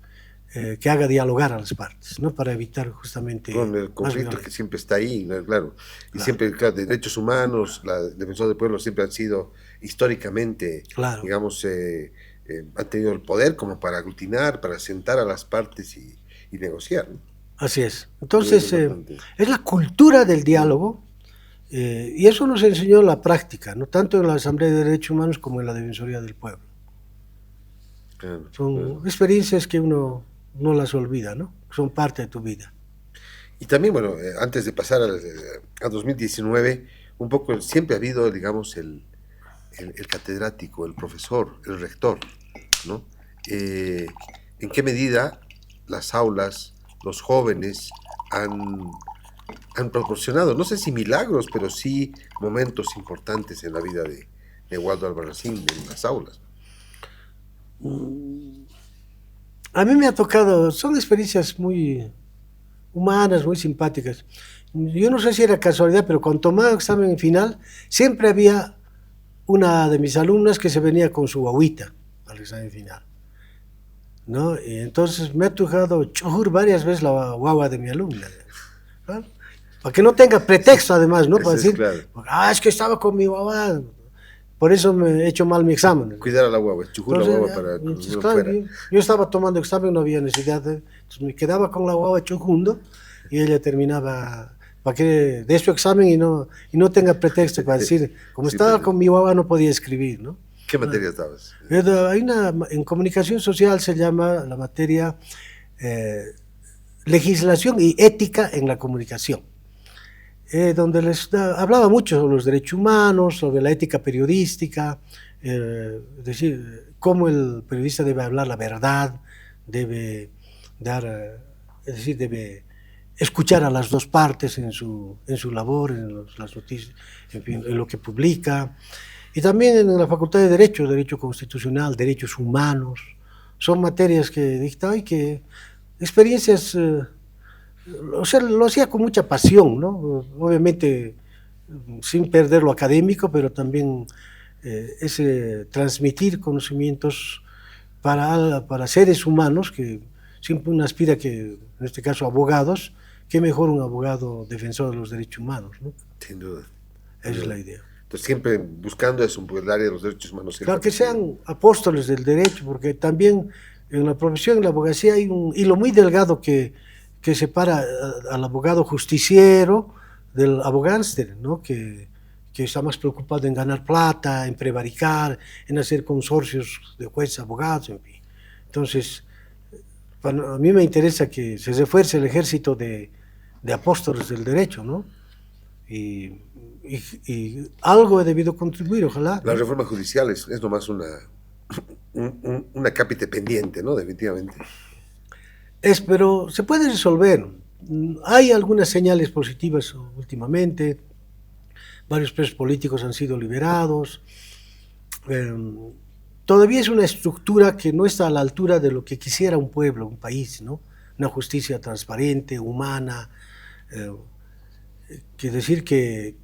que haga dialogar a las partes, ¿no? Para evitar justamente... Con el conflicto que siempre está ahí, ¿no? Claro. Y siempre, claro, derechos humanos, la Defensoría del Pueblo siempre han sido históricamente, digamos, han tenido el poder como para aglutinar, para sentar a las partes y negociar, ¿no? Así es. Entonces, es la cultura del diálogo, y eso nos enseñó la práctica, no tanto en la Asamblea de Derechos Humanos como en la Defensoría del Pueblo. Claro, son experiencias que uno no las olvida, ¿no? Son parte de tu vida. Y también, bueno, antes de pasar a 2019, un poco siempre ha habido, digamos, el catedrático, el profesor, el rector, ¿no? ¿En qué medida las aulas, los jóvenes han proporcionado, no sé si milagros, pero sí momentos importantes en la vida de Waldo Albarracín en las aulas? A mí me ha tocado, son experiencias muy humanas, muy simpáticas. Yo no sé si era casualidad, pero cuando tomaba examen final, siempre había una de mis alumnas que se venía con su guaguita al examen final, ¿no? Y entonces me ha tocado chujur varias veces la guagua de mi alumna, ¿no? Para que no tenga pretexto además, ¿no? Para decir, claro, es que estaba con mi guagua. por eso me he hecho mal mi examen. Cuidar a la guagua, chujú la guagua para que entonces, no claro, fuera. yo estaba tomando examen, no había necesidad entonces me quedaba con la guagua chujundo y ella terminaba, para que dé su examen y no tenga pretexto para decir, como Sí, estaba pero- con mi guagua no podía escribir, ¿no? ¿Qué materia estabas? Hay en comunicación social se llama la materia legislación y ética en la comunicación, donde hablaba mucho sobre los derechos humanos, sobre la ética periodística, es decir, cómo el periodista debe hablar la verdad, debe dar, es decir, debe escuchar a las dos partes en su labor, las noticias, en fin, en lo que publica. Y también en la Facultad de Derecho Constitucional, Derechos Humanos, son materias que dictaba y que experiencias, o sea, lo hacía con mucha pasión, ¿no? Obviamente sin perder lo académico, pero también ese transmitir conocimientos para seres humanos que siempre uno aspira que, en este caso, abogados, qué mejor un abogado defensor de los derechos humanos, ¿no? Sin duda. Esa es la idea. Entonces siempre buscando eso, pues, el área de los derechos humanos. Claro, que sean apóstoles del derecho, porque también en la profesión, en la abogacía, hay un hilo muy delgado que separa al abogado justiciero del abogánster, ¿no? Que está más preocupado en ganar plata, en prevaricar, en hacer consorcios de jueces, abogados, en fin. Entonces, a mí me interesa que se refuerce el ejército de apóstoles del derecho, ¿no? Y algo he debido contribuir, ojalá. La reforma judicial es nomás una cápita pendiente, ¿no? Definitivamente. Pero se puede resolver. Hay algunas señales positivas últimamente. Varios presos políticos han sido liberados. Todavía es una estructura que no está a la altura de lo que quisiera un pueblo, un país, ¿no? Una justicia transparente, humana, que decir que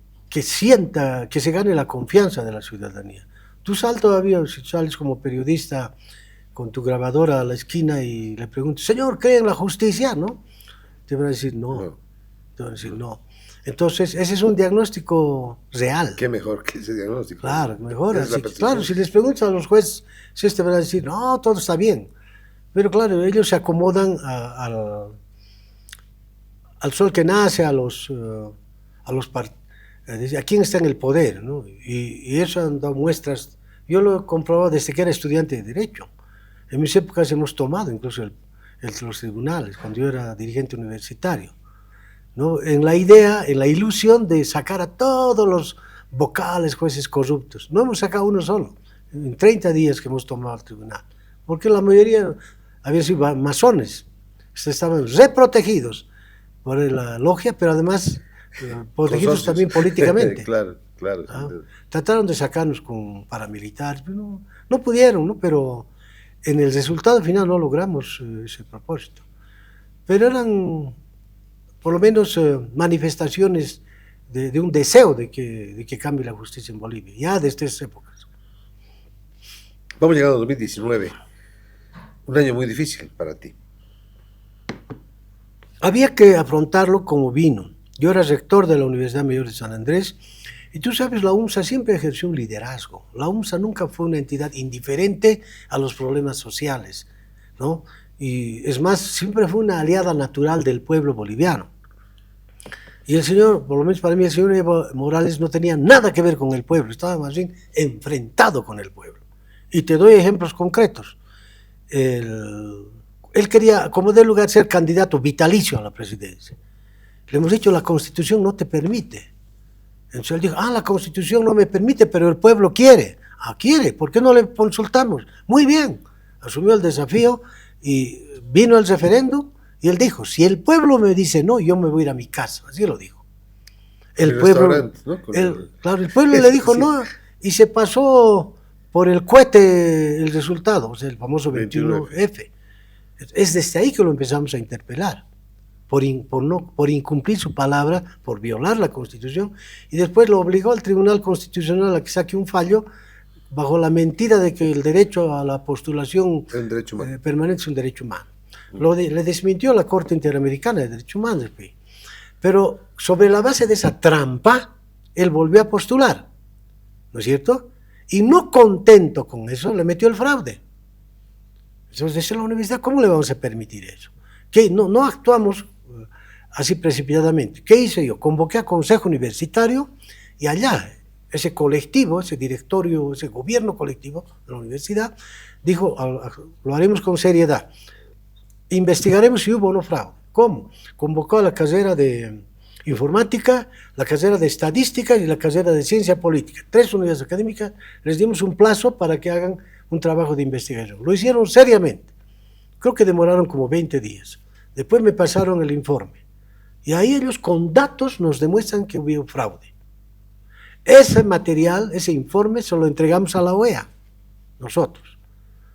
sienta, que se gane la confianza de la ciudadanía. Tú todavía, si sales como periodista con tu grabadora a la esquina y le preguntas, señor, ¿cree en la justicia? ¿No? Te van a decir no. Te van a decir no. Entonces, ese es un diagnóstico real. ¿Qué mejor que ese diagnóstico? Claro, mejor. Así, claro, si les preguntas a los jueces, si te van a decir, no, todo está bien. Pero claro, ellos se acomodan al sol que nace, a quién está en el poder, ¿no? Y eso han dado muestras. Yo lo he comprobado desde que era estudiante de Derecho. En mis épocas hemos tomado incluso los tribunales, cuando yo era dirigente universitario, ¿no? En la idea, en la ilusión de sacar a todos los vocales, jueces corruptos. No hemos sacado uno solo, en 30 días que hemos tomado el tribunal, porque la mayoría habían sido masones, estaban reprotegidos por la logia, pero además protegidos también políticamente. Claro. Trataron de sacarnos con paramilitares, pero no pudieron, ¿no? Pero en el resultado final no logramos ese propósito. Pero eran, por lo menos, manifestaciones de un deseo de que cambie la justicia en Bolivia, ya desde esas épocas. Vamos llegando a 2019, un año muy difícil para ti. Había que afrontarlo como vino. Yo era rector de la Universidad Mayor de San Andrés y tú sabes, la UMSA siempre ejerció un liderazgo. La UMSA nunca fue una entidad indiferente a los problemas sociales, ¿no? Y es más, siempre fue una aliada natural del pueblo boliviano. Y el señor, por lo menos para mí, el señor Evo Morales no tenía nada que ver con el pueblo, estaba más bien enfrentado con el pueblo. Y te doy ejemplos concretos. Él quería, como de lugar, ser candidato vitalicio a la presidencia. Le hemos dicho, la Constitución no te permite. Entonces él dijo, la Constitución no me permite, pero el pueblo quiere. Quiere, ¿por qué no le consultamos? Muy bien, asumió el desafío y vino el referéndum y él dijo, si el pueblo me dice no, yo me voy a ir a mi casa. Así lo dijo. El pueblo, ¿no? Claro, el pueblo le dijo no y se pasó por el cohete el resultado, o sea, el famoso 21F. Es desde ahí que lo empezamos a interpelar, por incumplir su palabra, por violar la Constitución, y después lo obligó al Tribunal Constitucional a que saque un fallo bajo la mentira de que el derecho a la postulación permanente es un derecho humano. Le desmintió la Corte Interamericana de Derechos Humanos, pero sobre la base de esa trampa, él volvió a postular, ¿no es cierto? Y no contento con eso, le metió el fraude. Entonces dice la universidad, ¿cómo le vamos a permitir eso? Que no actuamos así precipitadamente. ¿Qué hice yo? Convoqué a consejo universitario y allá ese colectivo, ese directorio, ese gobierno colectivo de la universidad, dijo, lo haremos con seriedad. Investigaremos si hubo o no fraude. ¿Cómo? Convocó a la carrera de informática, la carrera de estadística y la carrera de ciencia política. 3 unidades académicas, les dimos un plazo para que hagan un trabajo de investigación. Lo hicieron seriamente. Creo que demoraron como 20 días. Después me pasaron el informe. Y ahí ellos con datos nos demuestran que hubo fraude. Ese material, ese informe, se lo entregamos a la OEA, nosotros.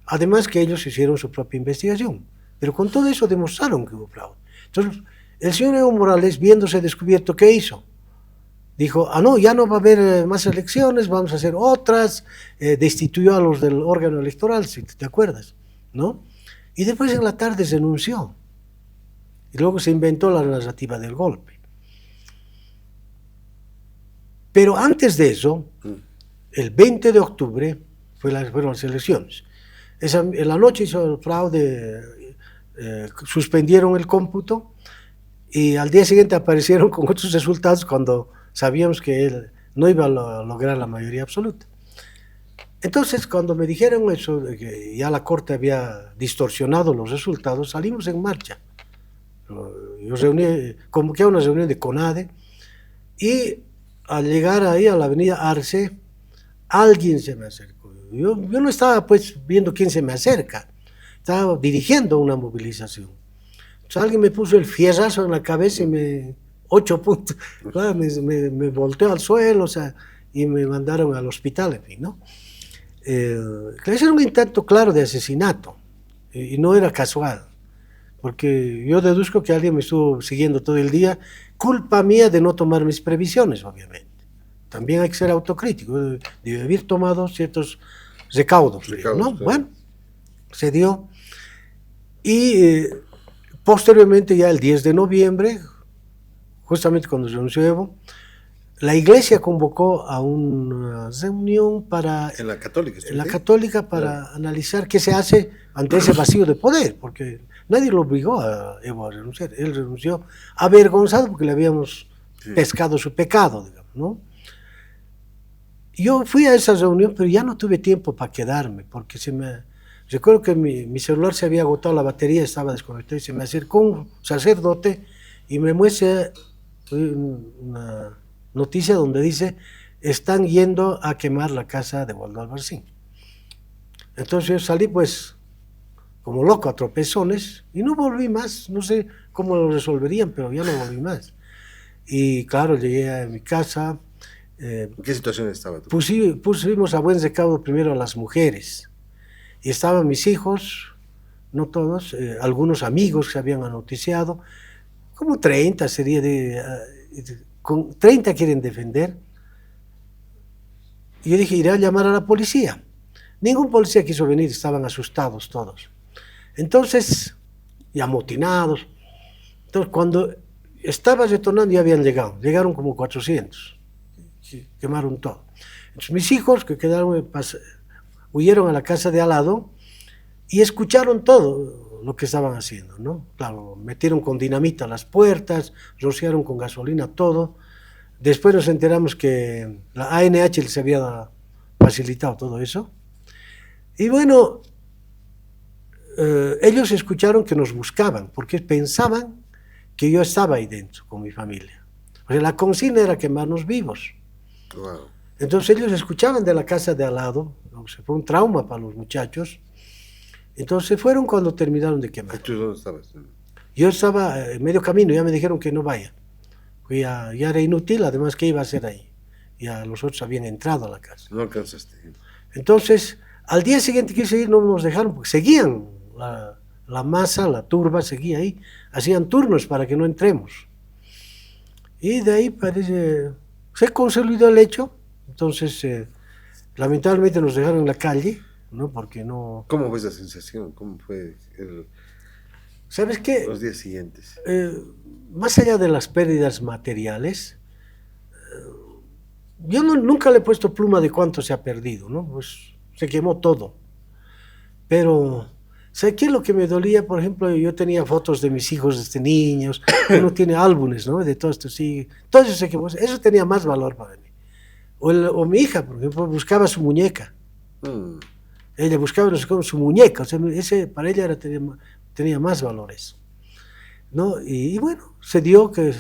Además que ellos hicieron su propia investigación. Pero con todo eso demostraron que hubo fraude. Entonces, el señor Evo Morales, viéndose descubierto, ¿qué hizo? Dijo, no, ya no va a haber más elecciones, vamos a hacer otras, destituyó a los del órgano electoral, si te acuerdas, ¿no? Y después en la tarde se denunció. Y luego se inventó la narrativa del golpe. Pero antes de eso, el 20 de octubre fueron las elecciones. En la noche hizo el fraude, suspendieron el cómputo y al día siguiente aparecieron con otros resultados cuando sabíamos que él no iba a lograr la mayoría absoluta. Entonces, cuando me dijeron eso, de que ya la Corte había distorsionado los resultados, salimos en marcha. Yo convoqué a una reunión de CONADE y al llegar ahí a la avenida Arce, alguien se me acercó. Yo no estaba pues viendo quién se me acerca, estaba dirigiendo una movilización. Entonces alguien me puso el fierrazo en la cabeza y 8 puntos, claro, me volteó al suelo, o sea, y me mandaron al hospital, en fin, ¿no? Ese era un intento claro de asesinato, y no era casual, porque yo deduzco que alguien me estuvo siguiendo todo el día, culpa mía de no tomar mis previsiones, obviamente. También hay que ser autocrítico, de haber tomado ciertos recaudos, ¿no? Claro. Bueno, se dio. Y posteriormente, ya el 10 de noviembre, justamente cuando se renunció Evo, la Iglesia convocó a una reunión para... En la Católica. En la Católica para analizar qué se hace ante ese vacío de poder, porque nadie lo obligó a Evo a renunciar. Él renunció avergonzado porque le habíamos pescado su pecado, digamos, ¿no? Yo fui a esa reunión, pero ya no tuve tiempo para quedarme, porque recuerdo que mi celular se había agotado la batería, estaba desconectado, y se me acercó un sacerdote y me muestra una noticia donde dice, están yendo a quemar la casa de Waldo Albarracín. Entonces yo salí pues como loco a tropezones y no volví más, no sé cómo lo resolverían, pero ya no volví más. Y claro, llegué a mi casa. ¿En qué situación estaba tú? Pusimos a buen recaudo primero a las mujeres, y estaban mis hijos, no todos, algunos amigos que se habían noticiado, como 30 sería con 30 quieren defender. Y yo dije, iré a llamar a la policía. Ningún policía quiso venir, estaban asustados todos. Entonces, y amotinados. Entonces, cuando estaba retornando ya habían llegado, llegaron como 400. Quemaron todo. Entonces mis hijos que quedaron huyeron a la casa de al lado y escucharon todo lo que estaban haciendo, ¿no? Claro, metieron con dinamita las puertas, rociaron con gasolina todo. Después nos enteramos que la ANH les había facilitado todo eso. Y bueno, ellos escucharon que nos buscaban porque pensaban que yo estaba ahí dentro con mi familia. O sea, la consigna era quemarnos vivos. Wow. Entonces ellos escuchaban de la casa de al lado, fue un trauma para los muchachos. Entonces fueron cuando terminaron de quemar. ¿Tú dónde estabas? Yo estaba en medio camino, ya me dijeron que no vaya. Ya era inútil, además, ¿qué iba a hacer ahí? Ya los otros habían entrado a la casa. No alcanzaste. Entonces, al día siguiente quise ir, no nos dejaron, porque seguían, la masa, la turba seguía ahí, hacían turnos para que no entremos. Y de ahí parece... Se consolidó el hecho, entonces lamentablemente nos dejaron en la calle, ¿no? Porque no... ¿Cómo fue esa sensación? ¿Cómo fue ¿Sabes qué? Los días siguientes. Más allá de las pérdidas materiales, Yo nunca le he puesto pluma de cuánto se ha perdido, ¿no? Pues se quemó todo. Pero, ¿sabes qué es lo que me dolía? Por ejemplo, yo tenía fotos de mis hijos desde niños, uno tiene álbumes, ¿no? De todo esto, sí. Todo eso se quemó, eso tenía más valor para mí. O mi hija, por ejemplo, buscaba su muñeca. Ella buscaba, no sé cómo, su muñeca, o sea, para ella tenía más valores, ¿no? Y bueno, se dio que...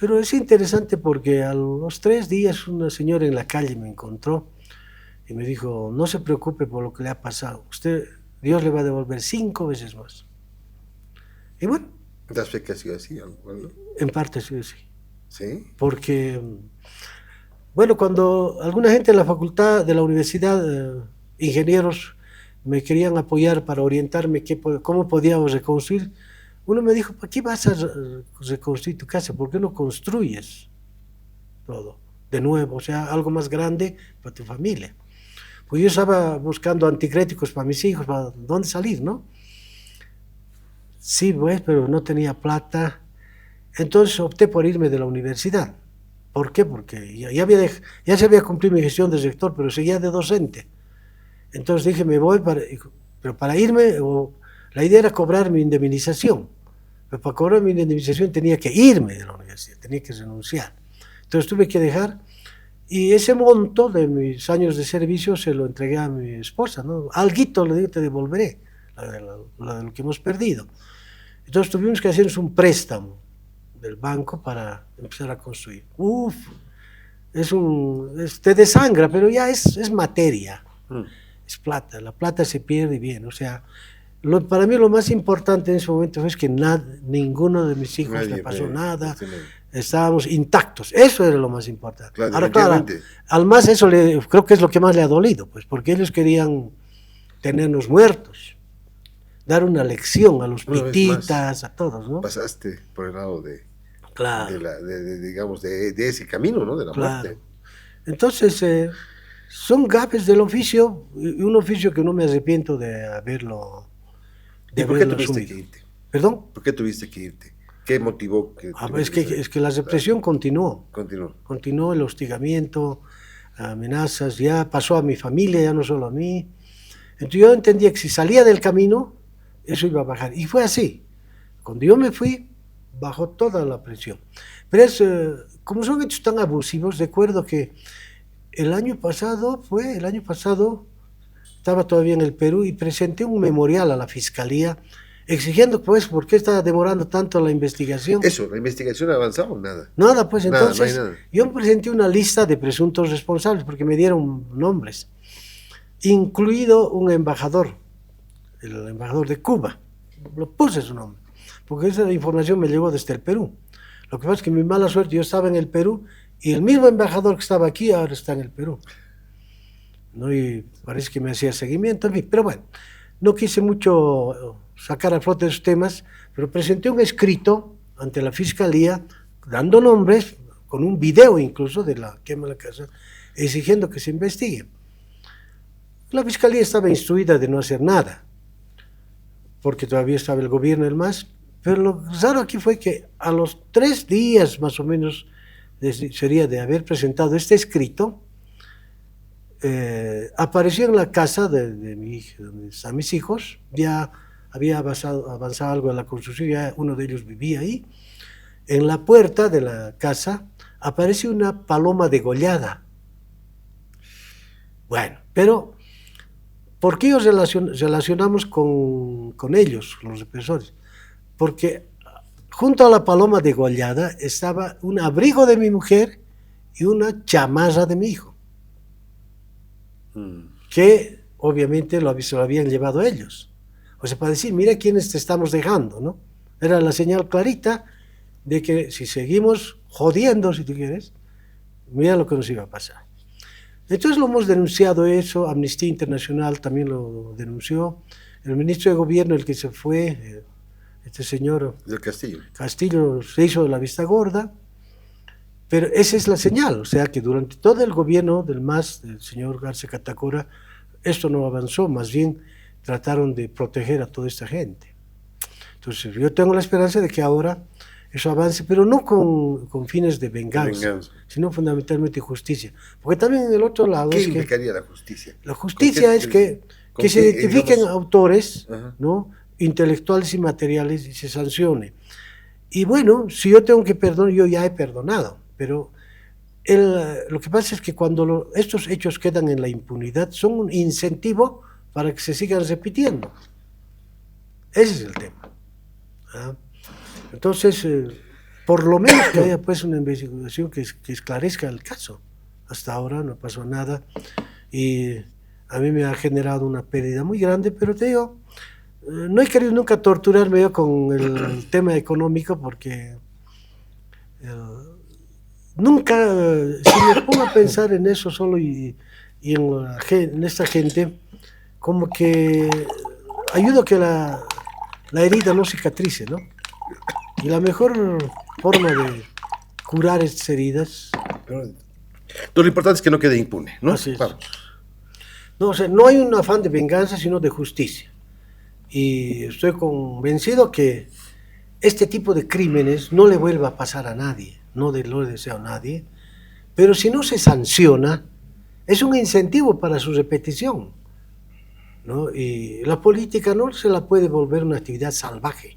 Pero es interesante porque a los 3 días una señora en la calle me encontró y me dijo, no se preocupe por lo que le ha pasado, Dios le va a devolver 5 veces más. Y bueno. ¿Das fe que ha sido así? Bueno. En parte sí, sí. ¿Sí? Porque, bueno, cuando alguna gente en la facultad de la universidad, ingenieros, me querían apoyar para orientarme cómo podíamos reconstruir, uno me dijo, ¿para qué vas a reconstruir tu casa? ¿Por qué no construyes todo de nuevo? O sea, algo más grande para tu familia. Pues yo estaba buscando anticréticos para mis hijos, para dónde salir, ¿no? Sí, pues, pero no tenía plata. Entonces opté por irme de la universidad. ¿Por qué? Porque ya se había cumplido mi gestión de rector, pero seguía de docente. Entonces dije, me voy, pero para irme, la idea era cobrar mi indemnización. Pero para cobrar mi indemnización tenía que irme de la universidad, tenía que renunciar. Entonces tuve que dejar, y ese monto de mis años de servicio se lo entregué a mi esposa, ¿no? Alguito le digo, te devolveré, la de lo que hemos perdido. Entonces tuvimos que hacernos un préstamo del banco para empezar a construir. Te desangra, pero ya es materia, es plata, la plata se pierde bien, o sea, para mí lo más importante en ese momento fue que ninguno de mis hijos le pasó nada, estábamos intactos, eso era lo más importante. Claro, ahora, claro, al más eso creo que es lo que más le ha dolido, pues, porque ellos querían tenernos muertos, dar una lección a los pititas, a todos, ¿no? Pasaste por el lado claro, digamos, de ese camino, ¿no? De la muerte. Entonces, son gafes del oficio, y un oficio que no me arrepiento de haberlo ¿Y por qué tuviste que irte? ¿Perdón? ¿Por qué tuviste que irte? ¿Qué motivó que es que la represión continuó. Continuó el hostigamiento, amenazas, ya pasó a mi familia, ya no solo a mí. Entonces yo entendía que si salía del camino, eso iba a bajar. Y fue así. Cuando yo me fui, bajó toda la presión. Pero como son hechos tan abusivos, recuerdo que el año pasado, estaba todavía en el Perú y presenté un memorial a la Fiscalía exigiendo, pues, ¿por qué está demorando tanto la investigación? Eso, ¿la investigación ha avanzado o nada? Nada, pues entonces no yo presenté una lista de presuntos responsables porque me dieron nombres, incluido un embajador, el embajador de Cuba, lo puse su nombre, porque esa información me llegó desde el Perú. Lo que pasa es que mi mala suerte, yo estaba en el Perú y el mismo embajador que estaba aquí ahora está en el Perú, ¿no? Y parece que me hacía seguimiento, en fin, pero bueno, no quise mucho sacar a flote esos temas, pero presenté un escrito ante la Fiscalía, dando nombres, con un video incluso de la quema de la casa, exigiendo que se investigue. La Fiscalía estaba instruida de no hacer nada, porque todavía estaba el gobierno del MAS, pero lo raro aquí fue que a los 3 días más o menos sería de haber presentado este escrito, apareció en la casa de donde están mis hijos, ya había avanzado algo en la construcción, ya uno de ellos vivía ahí. En la puerta de la casa aparece una paloma degollada. Bueno, pero ¿por qué relacionamos con ellos, los represores? Porque junto a la paloma degollada estaba un abrigo de mi mujer y una chamarra de mi hijo, que obviamente se lo habían llevado ellos. O sea, para decir, mira quiénes te estamos dejando, ¿no? Era la señal clarita de que si seguimos jodiendo, si tú quieres, mira lo que nos iba a pasar. Entonces lo hemos denunciado eso, Amnistía Internacional también lo denunció, el ministro de Gobierno, el que se fue, este señor del Castillo, se hizo de la vista gorda, pero esa es la señal, o sea que durante todo el gobierno del MAS, del señor García Catacora, esto no avanzó, más bien trataron de proteger a toda esta gente. Entonces yo tengo la esperanza de que ahora eso avance, pero no con fines de venganza, sino fundamentalmente justicia. Porque también en el otro lado ¿Qué es que implicaría la justicia? la justicia es que se identifiquen autores, ¿no?, intelectuales y materiales y se sancione. Y bueno, si yo tengo que perdonar, yo ya he perdonado, pero lo que pasa es que cuando estos hechos quedan en la impunidad, son un incentivo para que se sigan repitiendo. Ese es el tema. ¿Ah? Entonces, por lo menos que haya pues una investigación que esclarezca el caso. Hasta ahora no pasó nada y a mí me ha generado una pérdida muy grande, pero te digo, no he querido nunca torturarme yo con el tema económico porque nunca, si me pongo a pensar en eso solo y en esta gente, como que ayuda a que la herida no cicatrice, ¿no? Y la mejor forma de curar estas heridas... Lo importante es que no quede impune, ¿no? Así es. Vamos. No, o sea, no hay un afán de venganza, sino de justicia. Y estoy convencido que este tipo de crímenes no le vuelva a pasar a nadie, no lo deseo a nadie, pero si no se sanciona, es un incentivo para su repetición, ¿no? Y la política no se la puede volver una actividad salvaje.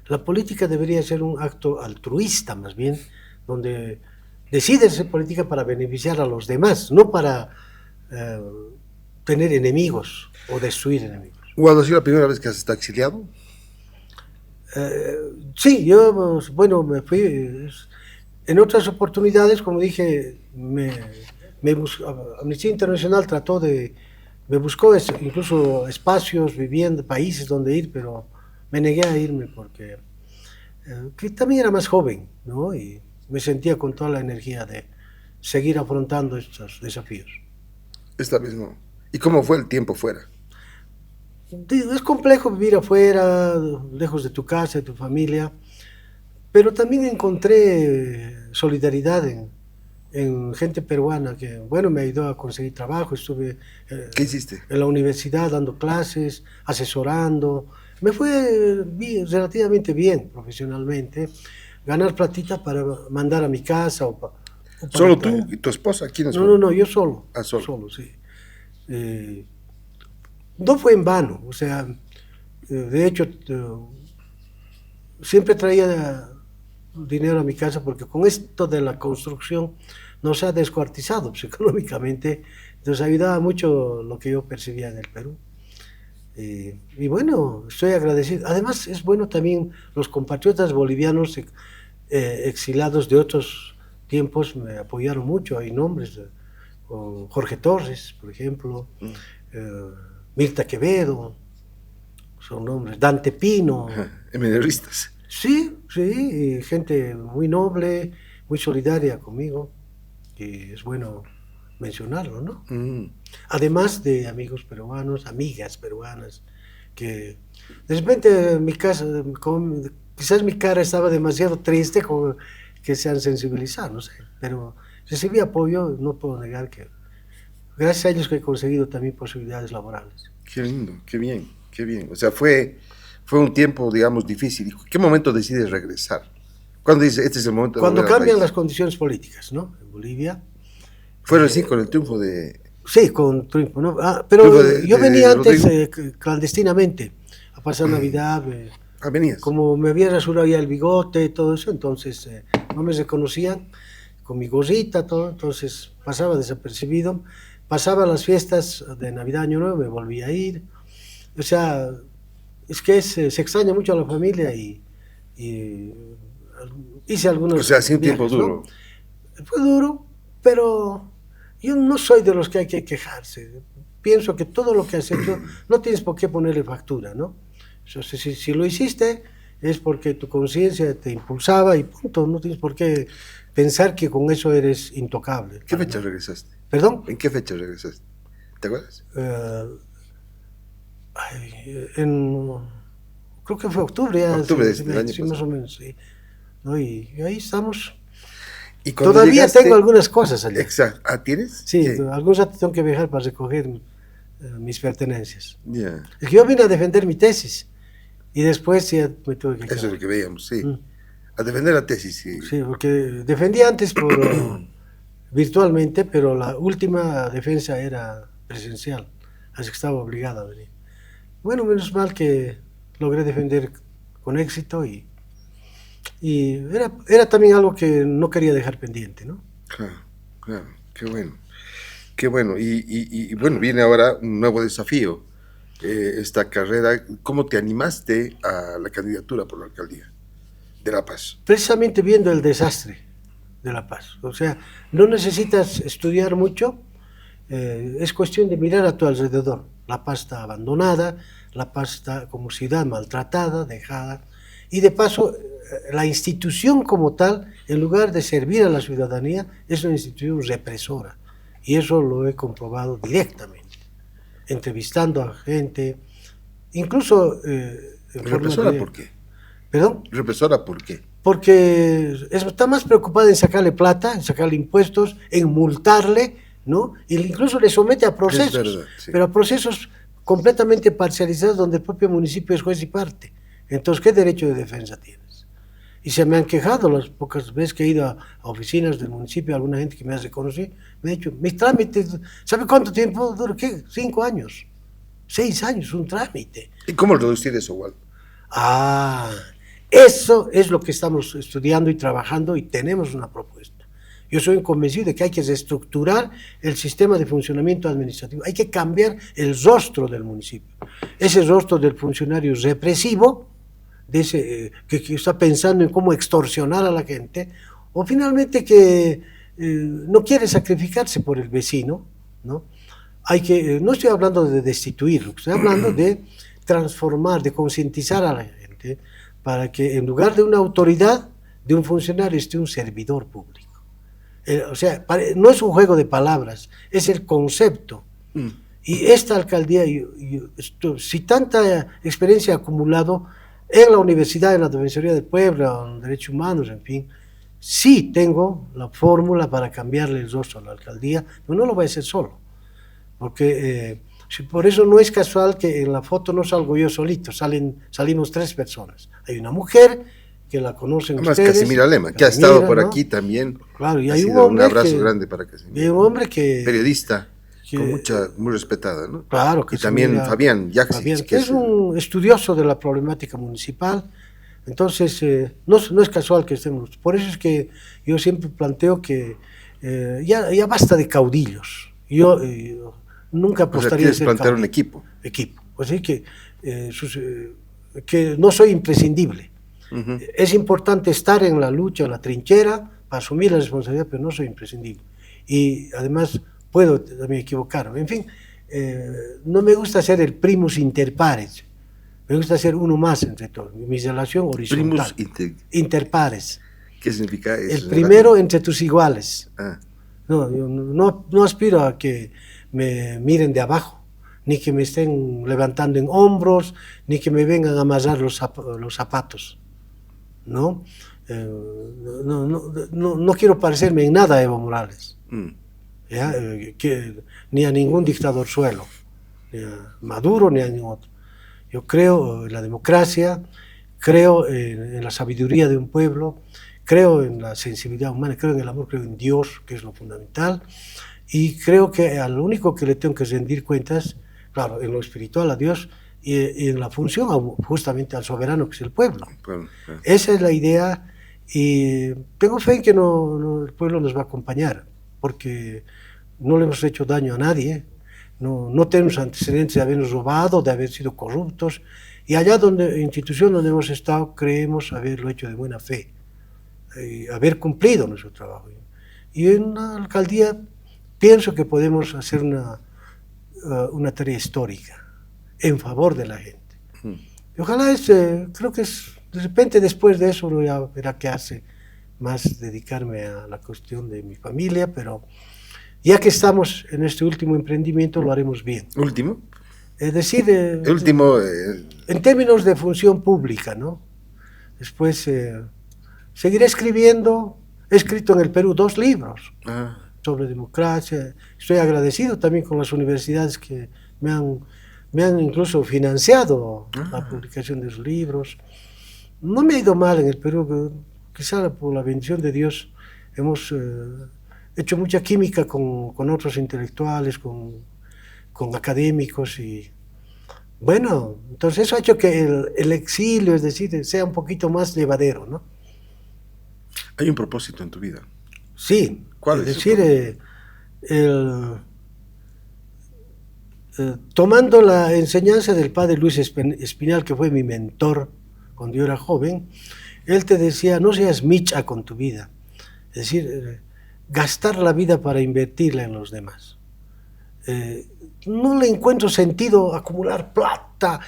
La política debería ser un acto altruista, más bien, donde decide ser política para beneficiar a los demás, no para tener enemigos o destruir enemigos. ¿Cuándo ha sido la primera vez que has estado exiliado? Sí, yo, bueno, me fui. En otras oportunidades, como dije, Amnistía Internacional trató me buscó incluso espacios, viviendas, países donde ir, pero me negué a irme porque que también era más joven, ¿no? Y me sentía con toda la energía de seguir afrontando estos desafíos. Esta vez no. ¿Y cómo fue el tiempo fuera? Es complejo vivir afuera, lejos de tu casa, de tu familia, pero también encontré solidaridad en gente peruana que, bueno, me ayudó a conseguir trabajo. Estuve ¿Qué hiciste? En la universidad dando clases, asesorando. Me fue relativamente bien profesionalmente, ganar platita para mandar a mi casa. ¿Solo tú y tu esposa? ¿Quiénes fueron? No, yo solo. Ah, solo. Solo, sí. No fue en vano, o sea, de hecho, siempre traía dinero a mi casa porque con esto de la construcción nos ha descuartizado pues, económicamente, nos ayudaba mucho lo que yo percibía en el Perú. Y bueno, estoy agradecido. Además es bueno también los compatriotas bolivianos exilados de otros tiempos me apoyaron mucho. Hay nombres, Jorge Torres, por ejemplo, Mirta Quevedo, son nombres, Dante Pino. MNRistas. Sí, sí, gente muy noble, muy solidaria conmigo, y es bueno mencionarlo, ¿no? Además de amigos peruanos, amigas peruanas, que de repente mi casa, quizás mi cara estaba demasiado triste, como que se han sensibilizado, no sé, pero recibí apoyo, no puedo negar que gracias a ellos que he conseguido también posibilidades laborales. Qué lindo, qué bien, qué bien. O sea, fue un tiempo, digamos, difícil. ¿Qué momento decides regresar? ¿Cuándo dices, este es el momento de Cuando cambian las condiciones políticas, ¿no? En Bolivia. Fue recién con el triunfo de... Sí, con triunfo, ¿no? Pero yo venía antes clandestinamente a pasar Navidad. Venías. Como me había rasurado ya el bigote y todo eso, entonces no me reconocían con mi gorrita, todo, entonces pasaba desapercibido. Pasaba las fiestas de Navidad, Año Nuevo, me volvía a ir. O sea, es que se extraña mucho a la familia y hice algunos... O sea, sí, un tiempo viajes, duro. ¿no? Fue duro, pero yo no soy de los que hay que quejarse. Pienso que todo lo que has hecho no tienes por qué ponerle factura, ¿no? O sea, si lo hiciste es porque tu conciencia te impulsaba y punto. No tienes por qué pensar que con eso eres intocable. ¿Qué fecha regresaste? ¿Perdón? ¿En qué fecha regresaste? ¿Te acuerdas? Creo que fue octubre. Octubre sí, del año sí, pasado. más o menos, sí. ¿No? Y ahí estamos. ¿Y todavía llegaste... tengo algunas cosas allá. Exacto. ¿Ah, tienes? Sí, ¿qué? algunos ratos tengo que viajar para recoger mis pertenencias. Yeah. Es que yo vine a defender mi tesis y después ya me tuve que quedar. Eso es lo que veíamos, sí. A defender la tesis, sí. Sí, porque defendí antes virtualmente, pero la última defensa era presencial, así que estaba obligado a venir. Bueno, menos mal que logré defender con éxito y era también algo que no quería dejar pendiente, ¿no? Claro, claro, qué bueno. Qué bueno. Y bueno, viene ahora un nuevo desafío, esta carrera. ¿Cómo te animaste a la candidatura por la alcaldía de La Paz? Precisamente viendo el desastre de La Paz. O sea, no necesitas estudiar mucho, es cuestión de mirar a tu alrededor. La Paz está abandonada, La Paz está como ciudad maltratada, dejada, y de paso la institución como tal, en lugar de servir a la ciudadanía, es una institución represora, y eso lo he comprobado directamente, entrevistando a gente, incluso ¿Represora por qué? ¿Perdón? ¿Represora por qué? Porque está más preocupada en sacarle plata, en sacarle impuestos, en multarle, ¿no? Y incluso le somete a procesos, Es verdad, sí. pero a procesos completamente parcializados donde el propio municipio es juez y parte. Entonces, ¿qué derecho de defensa tienes? Y se me han quejado las pocas veces que he ido a oficinas del municipio, alguna gente que me hace conocer, me ha dicho, mis trámites, ¿sabe cuánto tiempo dura? ¿Qué? 5 años, 6 años, un trámite. ¿Y cómo reducir eso, Waldo? Eso es lo que estamos estudiando y trabajando y tenemos una propuesta. Yo soy convencido de que hay que reestructurar el sistema de funcionamiento administrativo, hay que cambiar el rostro del municipio. Ese rostro del funcionario represivo, de ese, que está pensando en cómo extorsionar a la gente, o finalmente que no quiere sacrificarse por el vecino, ¿no? No estoy hablando de destituirlo, estoy hablando de transformar, de concientizar a la gente para que en lugar de una autoridad, de un funcionario, esté un servidor público. O sea, no es un juego de palabras, es el concepto. Y esta alcaldía, si tanta experiencia he acumulado en la universidad, en la Defensoría del Pueblo, en Derechos Humanos, en fin, sí tengo la fórmula para cambiarle el rostro a la alcaldía, pero no lo voy a hacer solo, porque por eso no es casual que en la foto no salgo yo solito, salimos 3 personas. Hay una mujer que la conocen Además, ustedes. Casimira Lema, que ha estado por aquí también. Claro, y ha hay sido un abrazo grande para Casimira. Y hay un hombre que... Periodista, muy respetada, ¿no? Claro, que y también Fabián Yaxis, que es un estudioso de la problemática municipal. Entonces, no es casual que estemos. Por eso es que yo siempre planteo que ya basta de caudillos. Yo nunca apostaría a ser plantear caudillo. Un equipo. Así que no soy imprescindible. Es importante estar en la lucha, en la trinchera, para asumir la responsabilidad, pero no soy imprescindible. Y además puedo también equivocarme. En fin, no me gusta ser el primus inter pares. Me gusta ser uno más entre todos. Mi relación horizontal. Primus inter pares. ¿Qué significa eso? El primero entre tus iguales. No, yo no aspiro a que me miren de abajo, ni que me estén levantando en hombros, ni que me vengan a amarrar los zapatos. ¿No? No quiero parecerme en nada a Evo Morales, ni a ningún dictador suelo, ni a Maduro, ni a ningún otro. Yo creo en la democracia, creo en la sabiduría de un pueblo, creo en la sensibilidad humana, creo en el amor, creo en Dios, que es lo fundamental, y creo que al único que le tengo que rendir cuentas, claro, en lo espiritual a Dios, y en la función justamente al soberano, que es el pueblo. Esa es la idea, y tengo fe en que el pueblo nos va a acompañar, porque no le hemos hecho daño a nadie, no tenemos antecedentes de habernos robado, de haber sido corruptos, y allá institución donde hemos estado, creemos haberlo hecho de buena fe, haber cumplido nuestro trabajo. Y en una alcaldía pienso que podemos hacer una tarea histórica en favor de la gente. Y ojalá creo que de repente después de eso ya verá qué hace, más dedicarme a la cuestión de mi familia, pero ya que estamos en este último emprendimiento lo haremos bien. ¿Último? Es decir, último, en términos de función pública, ¿no? Después seguiré escribiendo, he escrito en el Perú 2 libros sobre democracia. Estoy agradecido también con las universidades que me han incluso financiado la publicación de los libros. No me ha ido mal en el Perú, quizá por la bendición de Dios, hemos hecho mucha química con otros intelectuales, con académicos y bueno, entonces eso ha hecho que el exilio, es decir, sea un poquito más llevadero, ¿no? Hay un propósito en tu vida. Sí, ¿Cuál es es? decir, tomando la enseñanza del padre Luis Espinal, que fue mi mentor cuando yo era joven, él te decía, no seas micha con tu vida, es decir, gastar la vida para invertirla en los demás. No le encuentro sentido acumular plata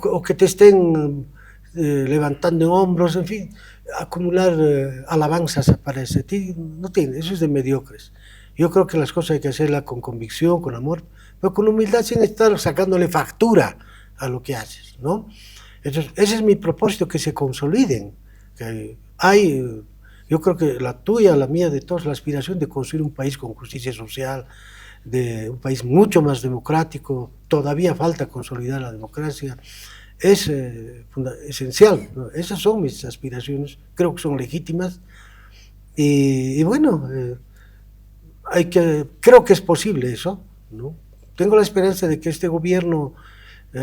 o que te estén levantando hombros, en fin, acumular alabanzas para ese tipo, no tiene, eso es de mediocres. Yo creo que las cosas hay que hacerlas con convicción, con amor, pero con humildad sin estar sacándole factura a lo que haces, ¿no? Entonces, ese es mi propósito, que se consoliden. Que yo creo que la tuya, la mía, de todos, la aspiración de construir un país con justicia social, de un país mucho más democrático, todavía falta consolidar la democracia, es esencial, ¿no? Esas son mis aspiraciones, creo que son legítimas, y bueno, creo que es posible eso, ¿no? Tengo la esperanza de que este gobierno,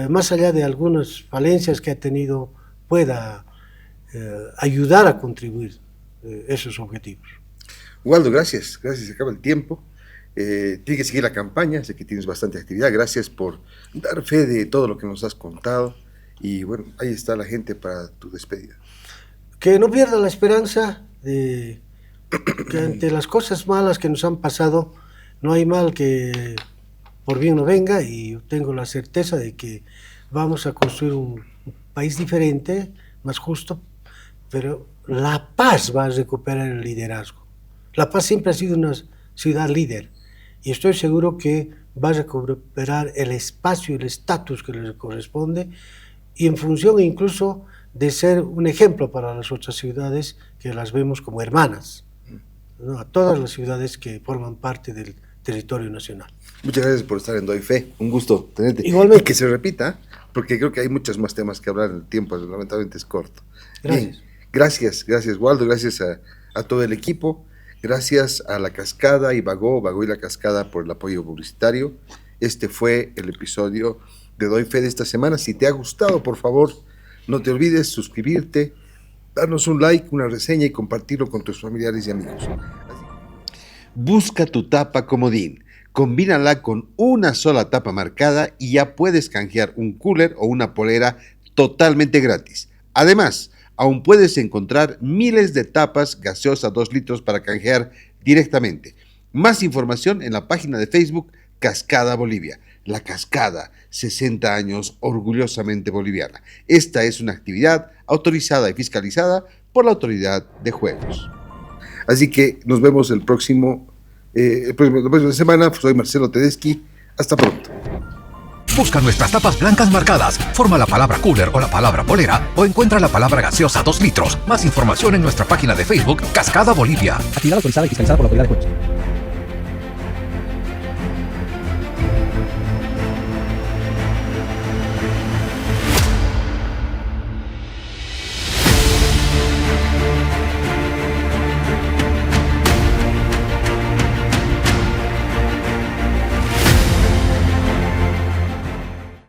más allá de algunas falencias que ha tenido, pueda ayudar a contribuir esos objetivos. Waldo, gracias, se acaba el tiempo. Tienes que seguir la campaña, sé que tienes bastante actividad, gracias por dar fe de todo lo que nos has contado y bueno, ahí está la gente para tu despedida. Que no pierda la esperanza de que ante las cosas malas que nos han pasado, no hay mal que por bien no venga, y yo tengo la certeza de que vamos a construir un país diferente, más justo, pero La Paz va a recuperar el liderazgo. La Paz siempre ha sido una ciudad líder, y estoy seguro que va a recuperar el espacio y el estatus que le corresponde, y en función incluso de ser un ejemplo para las otras ciudades que las vemos como hermanas, ¿no? A todas las ciudades que forman parte del territorio nacional. Muchas gracias por estar en Doy Fe, un gusto tenerte. Igualmente. Y que se repita, porque creo que hay muchos más temas que hablar, el tiempo lamentablemente es corto. Gracias. Bien, gracias Waldo, gracias a todo el equipo, gracias a La Cascada y Bagó y La Cascada por el apoyo publicitario. Este fue el episodio de Doy Fe de esta semana. Si te ha gustado, por favor, no te olvides suscribirte, darnos un like, una reseña y compartirlo con tus familiares y amigos. Busca tu tapa comodín, combínala con una sola tapa marcada y ya puedes canjear un cooler o una polera totalmente gratis. Además, aún puedes encontrar miles de tapas gaseosa 2 litros para canjear directamente. Más información en la página de Facebook Cascada Bolivia. La Cascada, 60 años orgullosamente boliviana. Esta es una actividad autorizada y fiscalizada por la Autoridad de Juegos. Así que nos vemos la próxima semana. Soy Marcelo Tedeschi. Hasta pronto. Busca nuestras tapas blancas marcadas, forma la palabra cooler o la palabra polera o encuentra la palabra gaseosa 2 litros. Más información en nuestra página de Facebook Cascada Bolivia. Actividad autorizada y fiscalizada por la Autoridad de Juegos.